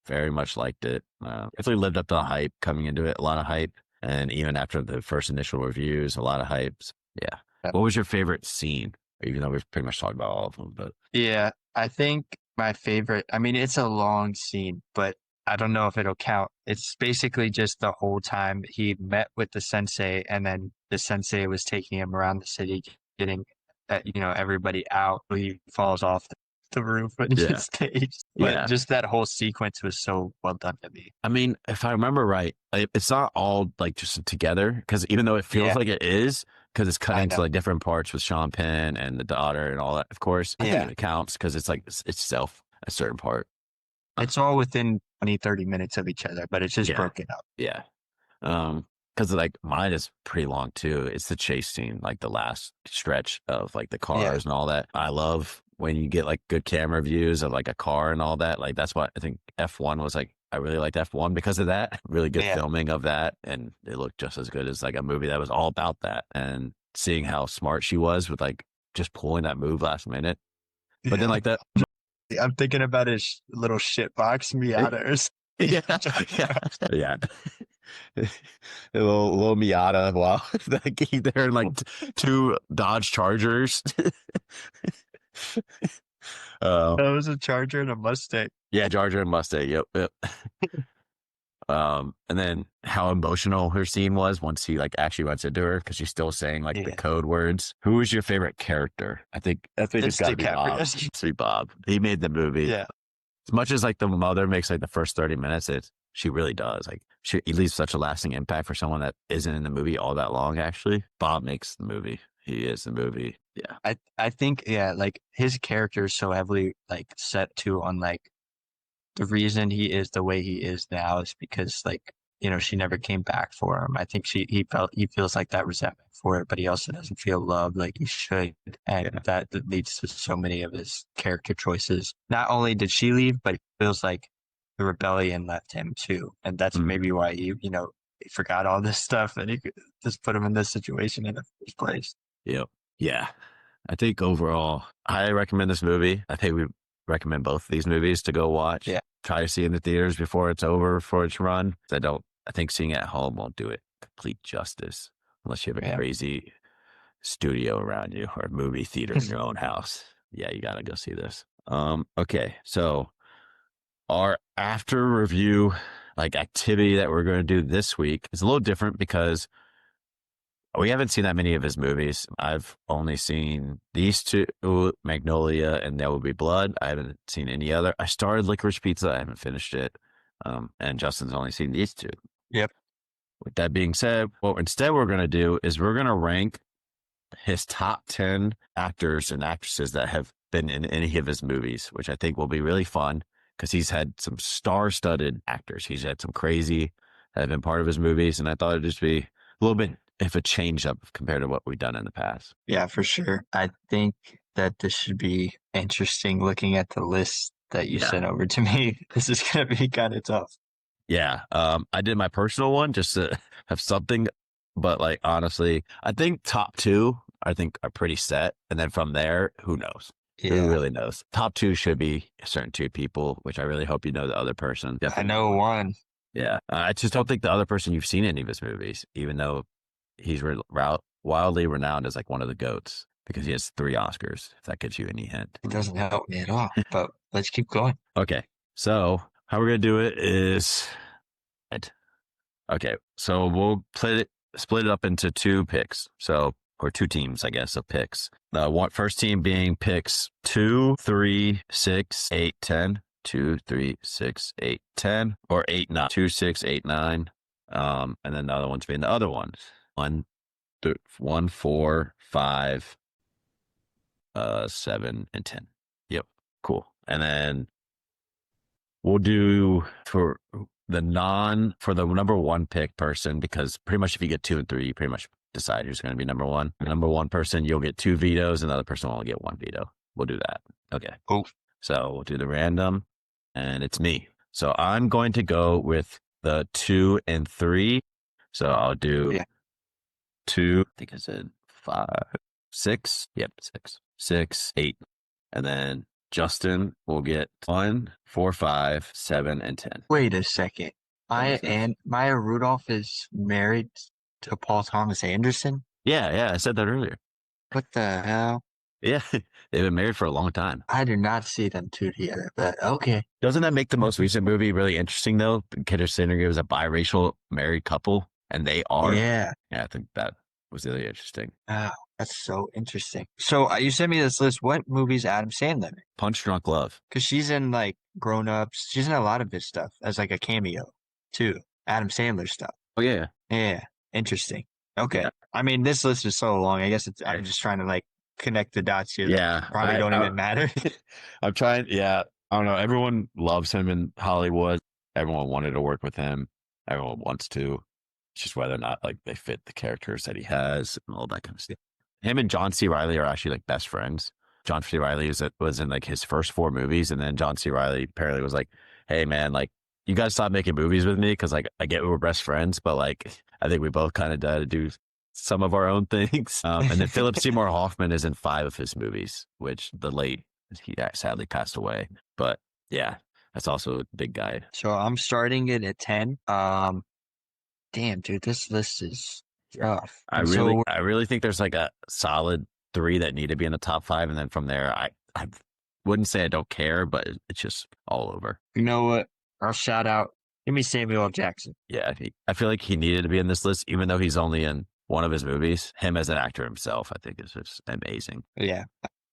very much liked it. Definitely lived up to the hype coming into it, a lot of hype. And even after the first initial reviews, a lot of hypes. Yeah. Yeah. What was your favorite scene? Even though we've pretty much talked about all of them, but Yeah, I think my favorite, I mean, it's a long scene, but I don't know if it'll count. It's basically just the whole time he met with the sensei and then the sensei was taking him around the city, getting, everybody out. He falls off the roof when he yeah, gets staged. But yeah. just that whole sequence was so well done to me. I mean, if I remember right, it's not all like just together because even though it feels Yeah, like it is, because it's cut I into know. like different parts with Sean Penn and the daughter and all that. Of course, I think Yeah, it counts because it's like it's itself a certain part. it's all within 20, 30 minutes of each other, but it's just Yeah, broken up. yeah. Because like mine is pretty long too. It's the chase scene, like the last stretch of like the Yeah, cars and all that. I love when you get like good camera views of like a car and all that. Like that's what I think F1 was like. I really liked F1 because of that. Really good yeah. filming of that, and it looked just as good as like a movie that was all about that. And seeing how smart she was with like just pulling that move last minute. But then like that, I'm thinking about his little shitbox Miata. yeah, yeah, yeah. A little Miata. Wow, like they're in like two Dodge Chargers. That was a Charger and a Mustang. Yeah, Charger and Mustang. Yep, yep. And then how emotional her scene was once he like actually runs into her because she's still saying like the Yeah. code words. Who was your favorite character? I think it's It's got to be Bob. DiCaprio. It's be Bob. He made the movie. Yeah. As much as like the mother makes like the first 30 minutes, she really does. Like he leaves such a lasting impact for someone that isn't in the movie all that long, actually. Bob makes the movie. He is the movie. Yeah. I think, yeah, like his character is so heavily like set to on like the reason he is the way he is now is because like, she never came back for him. I think he feels like that resentment for it, but he also doesn't feel loved like he should. And Yeah. that leads to so many of his character choices. Not only did she leave, but it feels like the rebellion left him too. And that's maybe why he forgot all this stuff and he could just put him in this situation in the first place. Yep. Yeah. I think overall, I recommend this movie. I think we recommend both of these movies to go watch. Yeah. Try to see in the theaters before it's over, before it's run. I think seeing it at home won't do it complete justice unless you have a Yeah. crazy studio around you or a movie theater in your own house. Yeah, you gotta go see this. Okay, so our after review like activity that we're going to do this week is a little different because we haven't seen that many of his movies. I've only seen these two, Magnolia and There Will Be Blood. I haven't seen any other. I started Licorice Pizza. I haven't finished it. And Justin's only seen these two. Yep. With that being said, what instead we're going to do is we're going to rank his top 10 actors and actresses that have been in any of his movies, which I think will be really fun because he's had some star-studded actors. He's had some crazy that have been part of his movies, and I thought it'd just be a little bit of a change up compared to what we've done in the past. Yeah, for sure. I think that this should be interesting looking at the list that you sent over to me. This is going to be kind of tough. Yeah. I did my personal one just to have something, but like honestly, I think top two I think are pretty set. And then from there, who knows? Yeah. Who really knows? Top two should be certain two people, which I really hope you know the other person. Definitely. I know one. Yeah. I just don't think the other person you've seen any of his movies, even though he's wildly renowned as like one of the GOATs because he has 3 Oscars, if that gives you any hint. It doesn't help me at all, but let's keep going. Okay. So how we're going to do it is, okay. So we'll split it up into 2 picks. So, or 2 teams, I guess, of picks. The first team being picks 2, 3, 6, 8, 10. 2, 3, 6, 8, 10, or 8, 9, 2, 6, 8, 9. And then the other ones being the other ones. 1, 4, 5, 7, and 10. Yep. Cool. And then we'll do for the number 1 pick person, because pretty much if you get 2 and 3, you pretty much decide who's going to be number 1. The number 1 person, you'll get 2 vetoes, and the other person will only get 1 veto. We'll do that. Okay. Cool. So we'll do the random, and it's me. So I'm going to go with the 2 and 3. So I'll do 2. I think I said 5, 6. Yep, 6, 6, 8, and then Justin will get 1, 4, 5, 7, and 10. Wait a second. Maya Rudolph is married to Paul Thomas Anderson? Yeah, I said that earlier. What the hell? Yeah, they've been married for a long time. I do not see them two together, but okay. Doesn't that make the most recent movie really interesting, though? Considering it was a biracial married couple, and they are. Yeah. Yeah, I think that was really interesting. Wow, that's so interesting. So you sent me this list. What movies Adam Sandler? Punch Drunk Love. Because she's in like Grown Ups. She's in a lot of his stuff as like a cameo, too. Adam Sandler stuff. Oh, yeah. Yeah, interesting. Okay. Yeah. I mean, this list is so long. I guess I'm just trying to like connect the dots here. Yeah. That probably don't even matter. I'm trying. Yeah. I don't know. Everyone loves him in Hollywood. Everyone wanted to work with him. Everyone wants to. It's just whether or not like they fit the characters that he has and all that kind of stuff. Him and John C. Reilly are actually like best friends. John C. Reilly was in like his first 4 movies, and then John C. Reilly apparently was like, "Hey man, like you guys stop making movies with me because like I get we're best friends, but like I think we both kind of got to do some of our own things." And then Philip Seymour Hoffman is in 5 of his movies, which he sadly passed away. But yeah, that's also a big guy. So I'm starting it at 10. Damn, dude, this list is rough. I really think there's like a solid 3 that need to be in the top 5, and then from there, I wouldn't say I don't care, but it's just all over. You know what? I'll shout out. Give me Samuel L. Jackson. Yeah, I feel like he needed to be in this list, even though he's only in one of his movies. Him as an actor himself, I think, is just amazing. Yeah,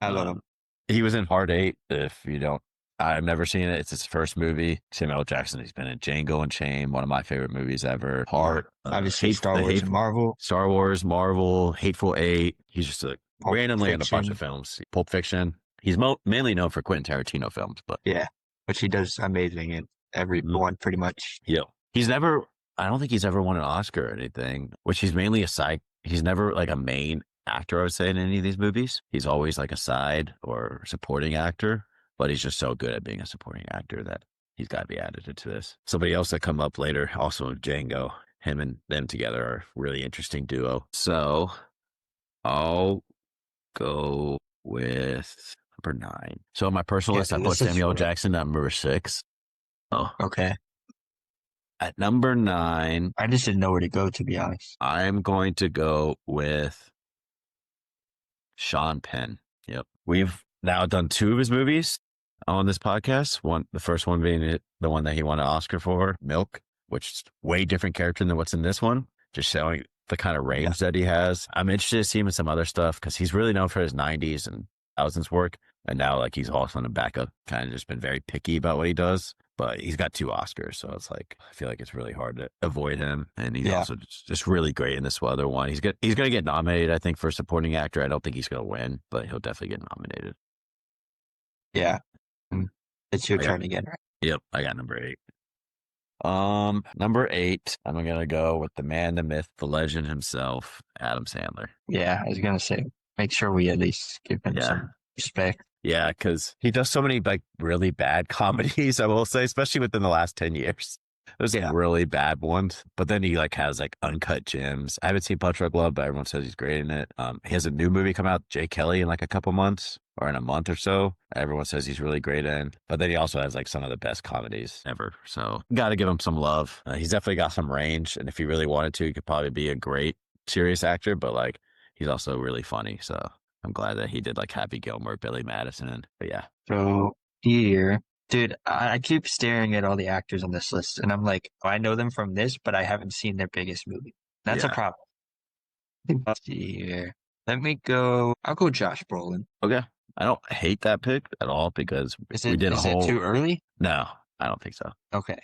I love him. He was in Hard 8. If you don't, I've never seen it. It's his first movie. Samuel L. Jackson. He's been in Django Unchained, one of my favorite movies ever. Heart, obviously Star Wars and Marvel. Star Wars, Marvel, Hateful Eight. He's just randomly in a bunch of films. Pulp Fiction. He's mainly known for Quentin Tarantino films, but yeah, which he does amazing in every one, pretty much. Yeah, I don't think he's ever won an Oscar or anything. Which he's mainly a side. He's never like a main actor, I would say, in any of these movies. He's always like a side or supporting actor. But he's just so good at being a supporting actor that he's got to be added to this. Somebody else that come up later, also Django, him and them together are a really interesting duo. So I'll go with number 9. So on my personal list, I put Samuel L. Jackson at number 6. Oh, okay. At number 9, I just didn't know where to go, to be honest. I'm going to go with Sean Penn. Yep. We've now done 2 of his movies on this podcast. The first one being the one that he won an Oscar for, Milk, which is way different character than what's in this one, just showing the kind of range that he has. I'm interested to see him in some other stuff because he's really known for his 90s and thousands work. And now like he's also in the backup, kind of just been very picky about what he does. But he's got 2 Oscars, so it's like I feel like it's really hard to avoid him. And he's also just really great in this other one. He's going to get nominated, I think, for supporting actor. I don't think he's going to win, but he'll definitely get nominated. Yeah, it's your turn again, right? Yep, I got number 8. Number 8, I'm gonna go with the man, the myth, the legend himself, Adam Sandler. Yeah, I was gonna say, make sure we at least give him some respect. Yeah, because he does so many like really bad comedies, I will say, especially within the last 10 years. There's some really bad ones, but then he like has like uncut gems. I haven't seen Punch Drunk Love, but everyone says he's great in it. He has a new movie come out, Jay Kelly, in like a couple months or in a month or so. Everyone says he's really great in, but then he also has like some of the best comedies ever. So got to give him some love. He's definitely got some range, and if he really wanted to, he could probably be a great serious actor, but like he's also really funny. So I'm glad that he did like Happy Gilmore, Billy Madison. But yeah. So here, dude, I keep staring at all the actors on this list, and I'm like, oh, I know them from this, but I haven't seen their biggest movie. That's a problem. Let's see here. Let me go. I'll go Josh Brolin. Okay. I don't hate that pick at all because we did a whole. Is it too early? No, I don't think so. Okay.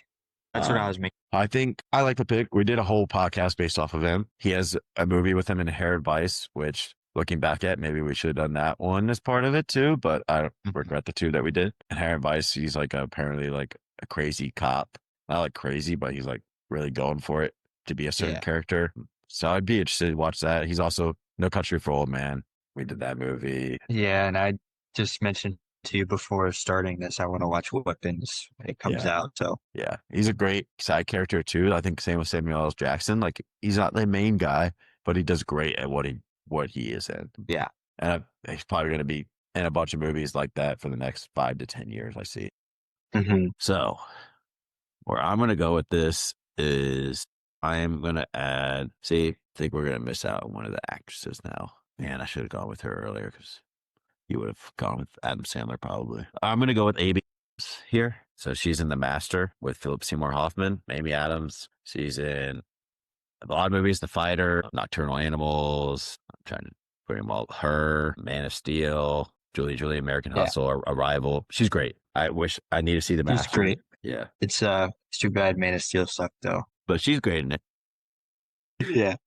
That's what I was making. I think I like the pick. We did a whole podcast based off of him. He has a movie with him in Inherent Vice, which looking back at, maybe we should have done that one as part of it too, but I regret the 2 that we did. Inherent Vice, he's like apparently like a crazy cop. Not like crazy, but he's like really going for it to be a certain character. So I'd be interested to watch that. He's also No Country for Old Men. We did that movie. Yeah, and I just mentioned to you before starting this, I want to watch Weapons when it comes out. So yeah, he's a great side character too. I think same with Samuel L. Jackson. Like he's not the main guy, but he does great at what he is in. Yeah, and he's probably going to be in a bunch of movies like that for the next 5 to 10 years. I see. So where I'm going to go with this is I am going to add. See, I think we're going to miss out on one of the actresses now. Man, I should have gone with her earlier because you would have gone with Adam Sandler probably. I'm going to go with Amy here. So she's in The Master with Philip Seymour Hoffman, Amy Adams. She's in a lot of movies, The Fighter, Nocturnal Animals. I'm trying to bring them all. Her, Man of Steel, Julie, American Hustle, Arrival. She's great. I need to see The Master. She's great. Yeah. It's too bad Man of Steel sucked though. But she's great in it. Yeah.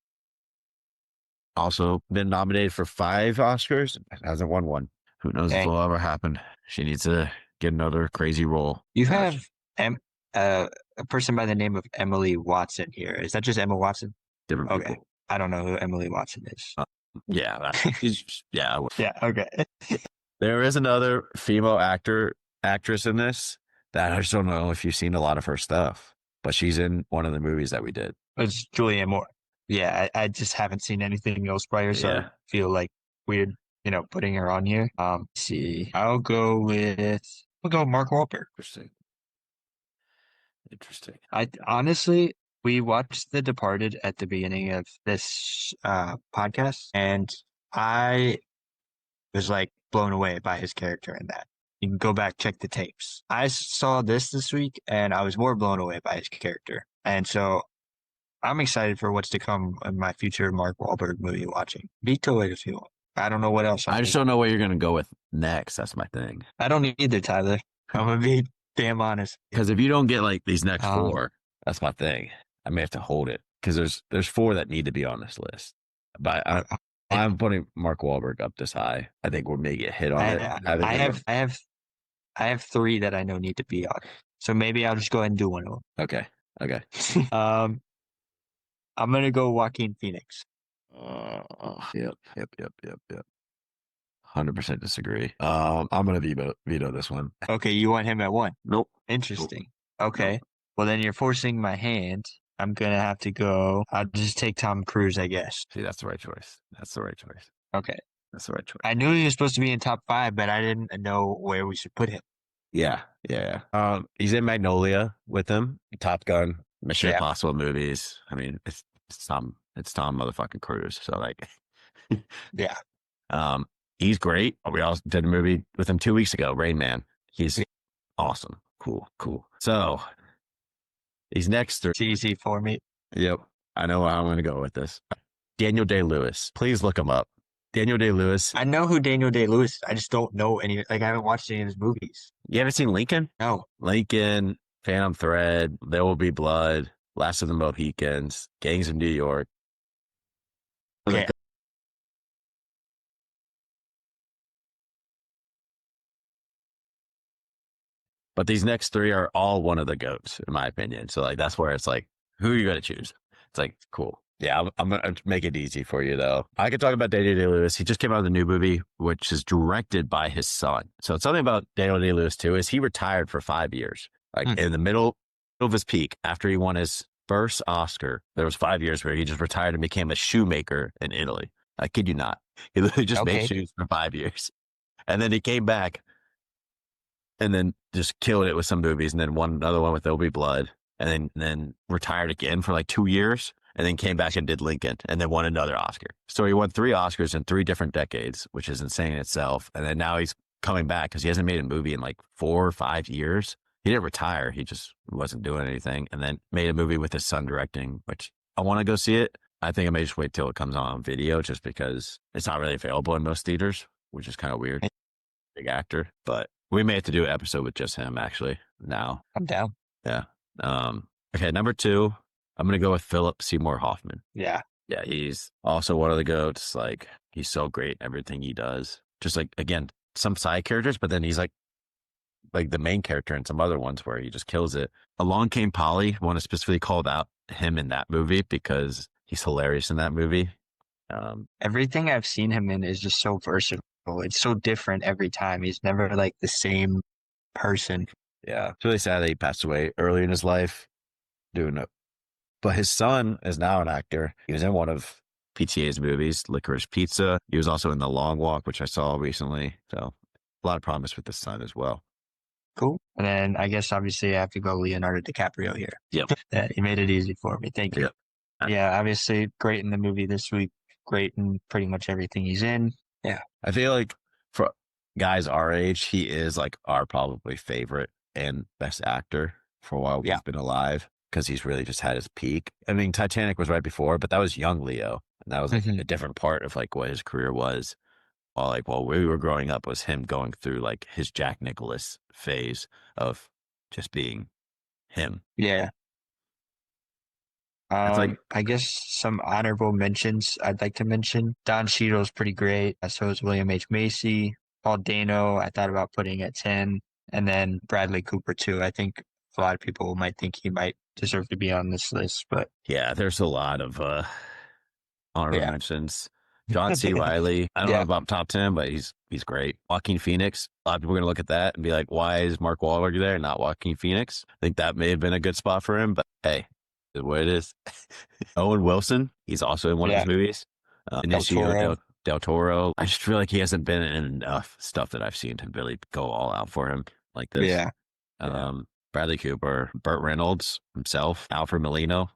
Also been nominated for 5 Oscars. Hasn't won one. Who knows if it'll ever happen. She needs to get another crazy role. You have a person by the name of Emily Watson here. Is that just Emma Watson? Different people. I don't know who Emily Watson is. Yeah. Yeah. Okay. There is another female actress in this that I just don't know if you've seen a lot of her stuff, but she's in one of the movies that we did. It's Julianne Moore. Yeah, I just haven't seen anything else by her, so I feel like weird, putting her on here. Let's see. We'll go Mark Wahlberg. Interesting. I honestly, we watched The Departed at the beginning of this podcast, and I was like blown away by his character in that. You can go back, check the tapes. I saw this week, and I was more blown away by his character. And so I'm excited for what's to come in my future Mark Wahlberg movie watching. Veto it if you want. I don't know what else. I just don't know what you're going to go with next. That's my thing. I don't either, Tyler. I'm going to be damn honest. Because if you don't get like these next 4, that's my thing. I may have to hold it because there's 4 that need to be on this list. But I'm putting Mark Wahlberg up this high. I think we'll maybe get hit on it. I have 3 that I know need to be on. So maybe I'll just go ahead and do one of them. Okay. I'm gonna go Joaquin Phoenix. Yep. 100% disagree. I'm gonna veto this one. Okay, you want him at 1? Nope. Interesting. Okay. Nope. Well, then you're forcing my hand. I'm gonna have to go. I'll just take Tom Cruise, I guess. See, that's the right choice. Okay. That's the right choice. I knew he was supposed to be in top 5, but I didn't know where we should put him. Yeah. He's in Magnolia with him. Top Gun, Mission Yeah. Impossible movies. I mean, it's Tom motherfucking Cruise. So like, Yeah. um, he's great. We all did a movie with him 2 weeks ago, Rain Man. He's awesome. Cool. So these next three, It's easy for me. yep, I know how I'm going to go with this. Daniel Day-Lewis. Please look him up. Daniel Day-Lewis. I know who Daniel Day-Lewis is. I just don't know any, like, I haven't watched any of his movies. You haven't seen Lincoln? No. Lincoln, Phantom Thread, There Will Be Blood, Last of the Mohicans, Gangs of New York. Okay. But these next three are all one of the GOATs, in my opinion. So like that's where it's like, who are you going to choose? It's like, cool. Yeah, I'm going to make it easy for you, though. I could talk about Daniel Day-Lewis. He just came out with a new movie, which is directed by his son. So it's something about Daniel Day-Lewis, too, is he retired for 5 years. Like in the middle of his peak, after he won his first Oscar, there was 5 years where he just retired and became a shoemaker in Italy. I kid you not. He literally just made shoes for 5 years. And then he came back and then just killed it with some movies, and then won another one with There Will Be Blood, and then retired again for like 2 years, and then came back and did Lincoln, and then won another Oscar. So he won 3 Oscars in 3 different decades, which is insane in itself. And then now he's coming back because he hasn't made a movie in like 4 or 5 years. He didn't retire. He just wasn't doing anything, and then made a movie with his son directing, which I want to go see it. I think I may just wait till it comes on video just because it's not really available in most theaters, which is kind of weird. Big actor, but we may have to do an episode with just him actually now. I'm down. Yeah. Okay. Number 2, I'm going to go with Philip Seymour Hoffman. Yeah. Yeah. He's also one of the GOATs. Like he's so great in everything he does. Just like, again, some side characters, but then he's like the main character in some other ones where he just kills it. Along Came Polly. I want to specifically call out him in that movie because he's hilarious in that movie. Everything I've seen him in is just so versatile. It's so different every time. He's never like the same person. Yeah. It's really sad that he passed away early in his life doing it. But his son is now an actor. He was in one of PTA's movies, Licorice Pizza. He was also in The Long Walk, which I saw recently. So a lot of promise with the son as well. Cool. And then I guess obviously I have to go Leonardo DiCaprio here. Yep. Yeah, you made it easy for me. Thank you. Yep. Yeah, obviously great in the movie this week. Great in pretty much everything he's in. Yeah. I feel like for guys our age, he is like our probably favorite and best actor for a while he's been alive because he's really just had his peak. I mean, Titanic was right before, but that was young Leo. And that was like a different part of like what his career was. While we were growing up was him going through like his Jack Nicklaus phase of just being him. Yeah. I guess some honorable mentions I'd like to mention. Don Cheadle's pretty great. So is William H. Macy. Paul Dano, I thought about putting at 10. And then Bradley Cooper, too. I think a lot of people might think he might deserve to be on this list. But yeah, there's a lot of honorable mentions. John C. Reilly. I don't know about top 10, but he's great. Joaquin Phoenix. A lot of people are going to look at that and be like, why is Mark Wahlberg there and not Joaquin Phoenix? I think that may have been a good spot for him, but hey, is what it is. Owen Wilson. He's also in one of his movies. Del Toro. I just feel like he hasn't been in enough stuff that I've seen to really go all out for him like this. Yeah. Bradley Cooper, Burt Reynolds himself, Alfred Molina.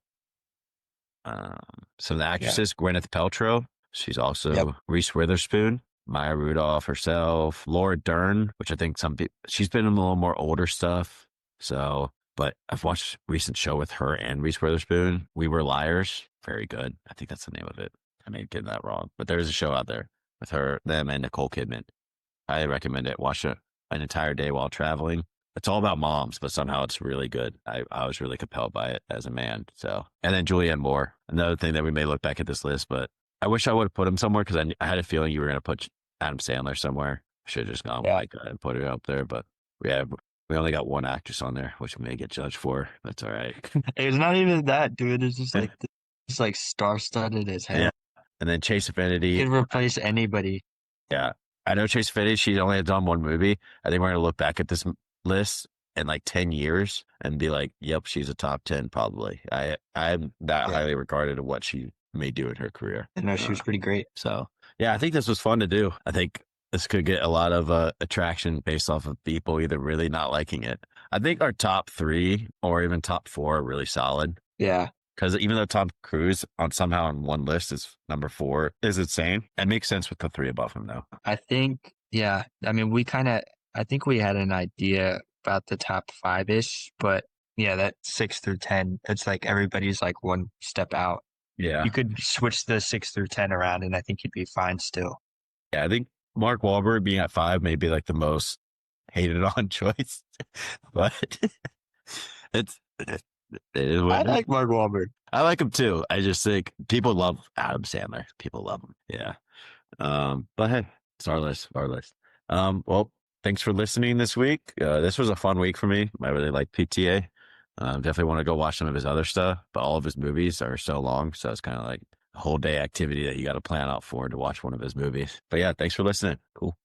Some of the actresses, Gwyneth Paltrow. She's also Reese Witherspoon, Maya Rudolph herself, Laura Dern, which I think she's been in a little more older stuff. So, but I've watched a recent show with her and Reese Witherspoon. We Were Liars. Very good. I think that's the name of it. I may get that wrong, but there's a show out there with them, and Nicole Kidman. I recommend it. Watch it an entire day while traveling. It's all about moms, but somehow it's really good. I was really compelled by it as a man. So, and then Julianne Moore, another thing that we may look back at this list, but I wish I would have put him somewhere because I had a feeling you were going to put Adam Sandler somewhere. Should have just gone with Micah and put it up there, but we only got one actress on there, which we may get judged for. That's all right. It's not even that, dude. It's just like star-studded as hell. Yeah. And then Chase Affinity. You can replace anybody. Yeah. I know Chase Affinity, she only had done one movie. I think we're going to look back at this list in like 10 years and be like, yep, she's a top 10 probably. I'm that highly regarded of what she may do in her career. I know she was pretty great. So, yeah, I think this was fun to do. I think this could get a lot of attraction based off of people either really not liking it. I think our top three or even top four are really solid. Yeah. Because even though Tom Cruise on somehow on one list is number four is insane. It makes sense with the three above him though. I think, yeah. I mean, I think we had an idea about the top five-ish, but yeah, that 6 through 10, it's like everybody's like one step out. Yeah. You could switch the 6 through 10 around and I think you'd be fine still. Yeah. I think Mark Wahlberg being at five may be like the most hated on choice, but it is I what it is. like Mark Wahlberg. I like him too. I just think people love Adam Sandler. People love him. Yeah. But hey, it's our list, our list. Well, thanks for listening this week. This was a fun week for me. I really like PTA. Definitely want to go watch some of his other stuff, but all of his movies are so long. So it's kind of like a whole day activity that you got to plan out for to watch one of his movies. But yeah, thanks for listening. Cool.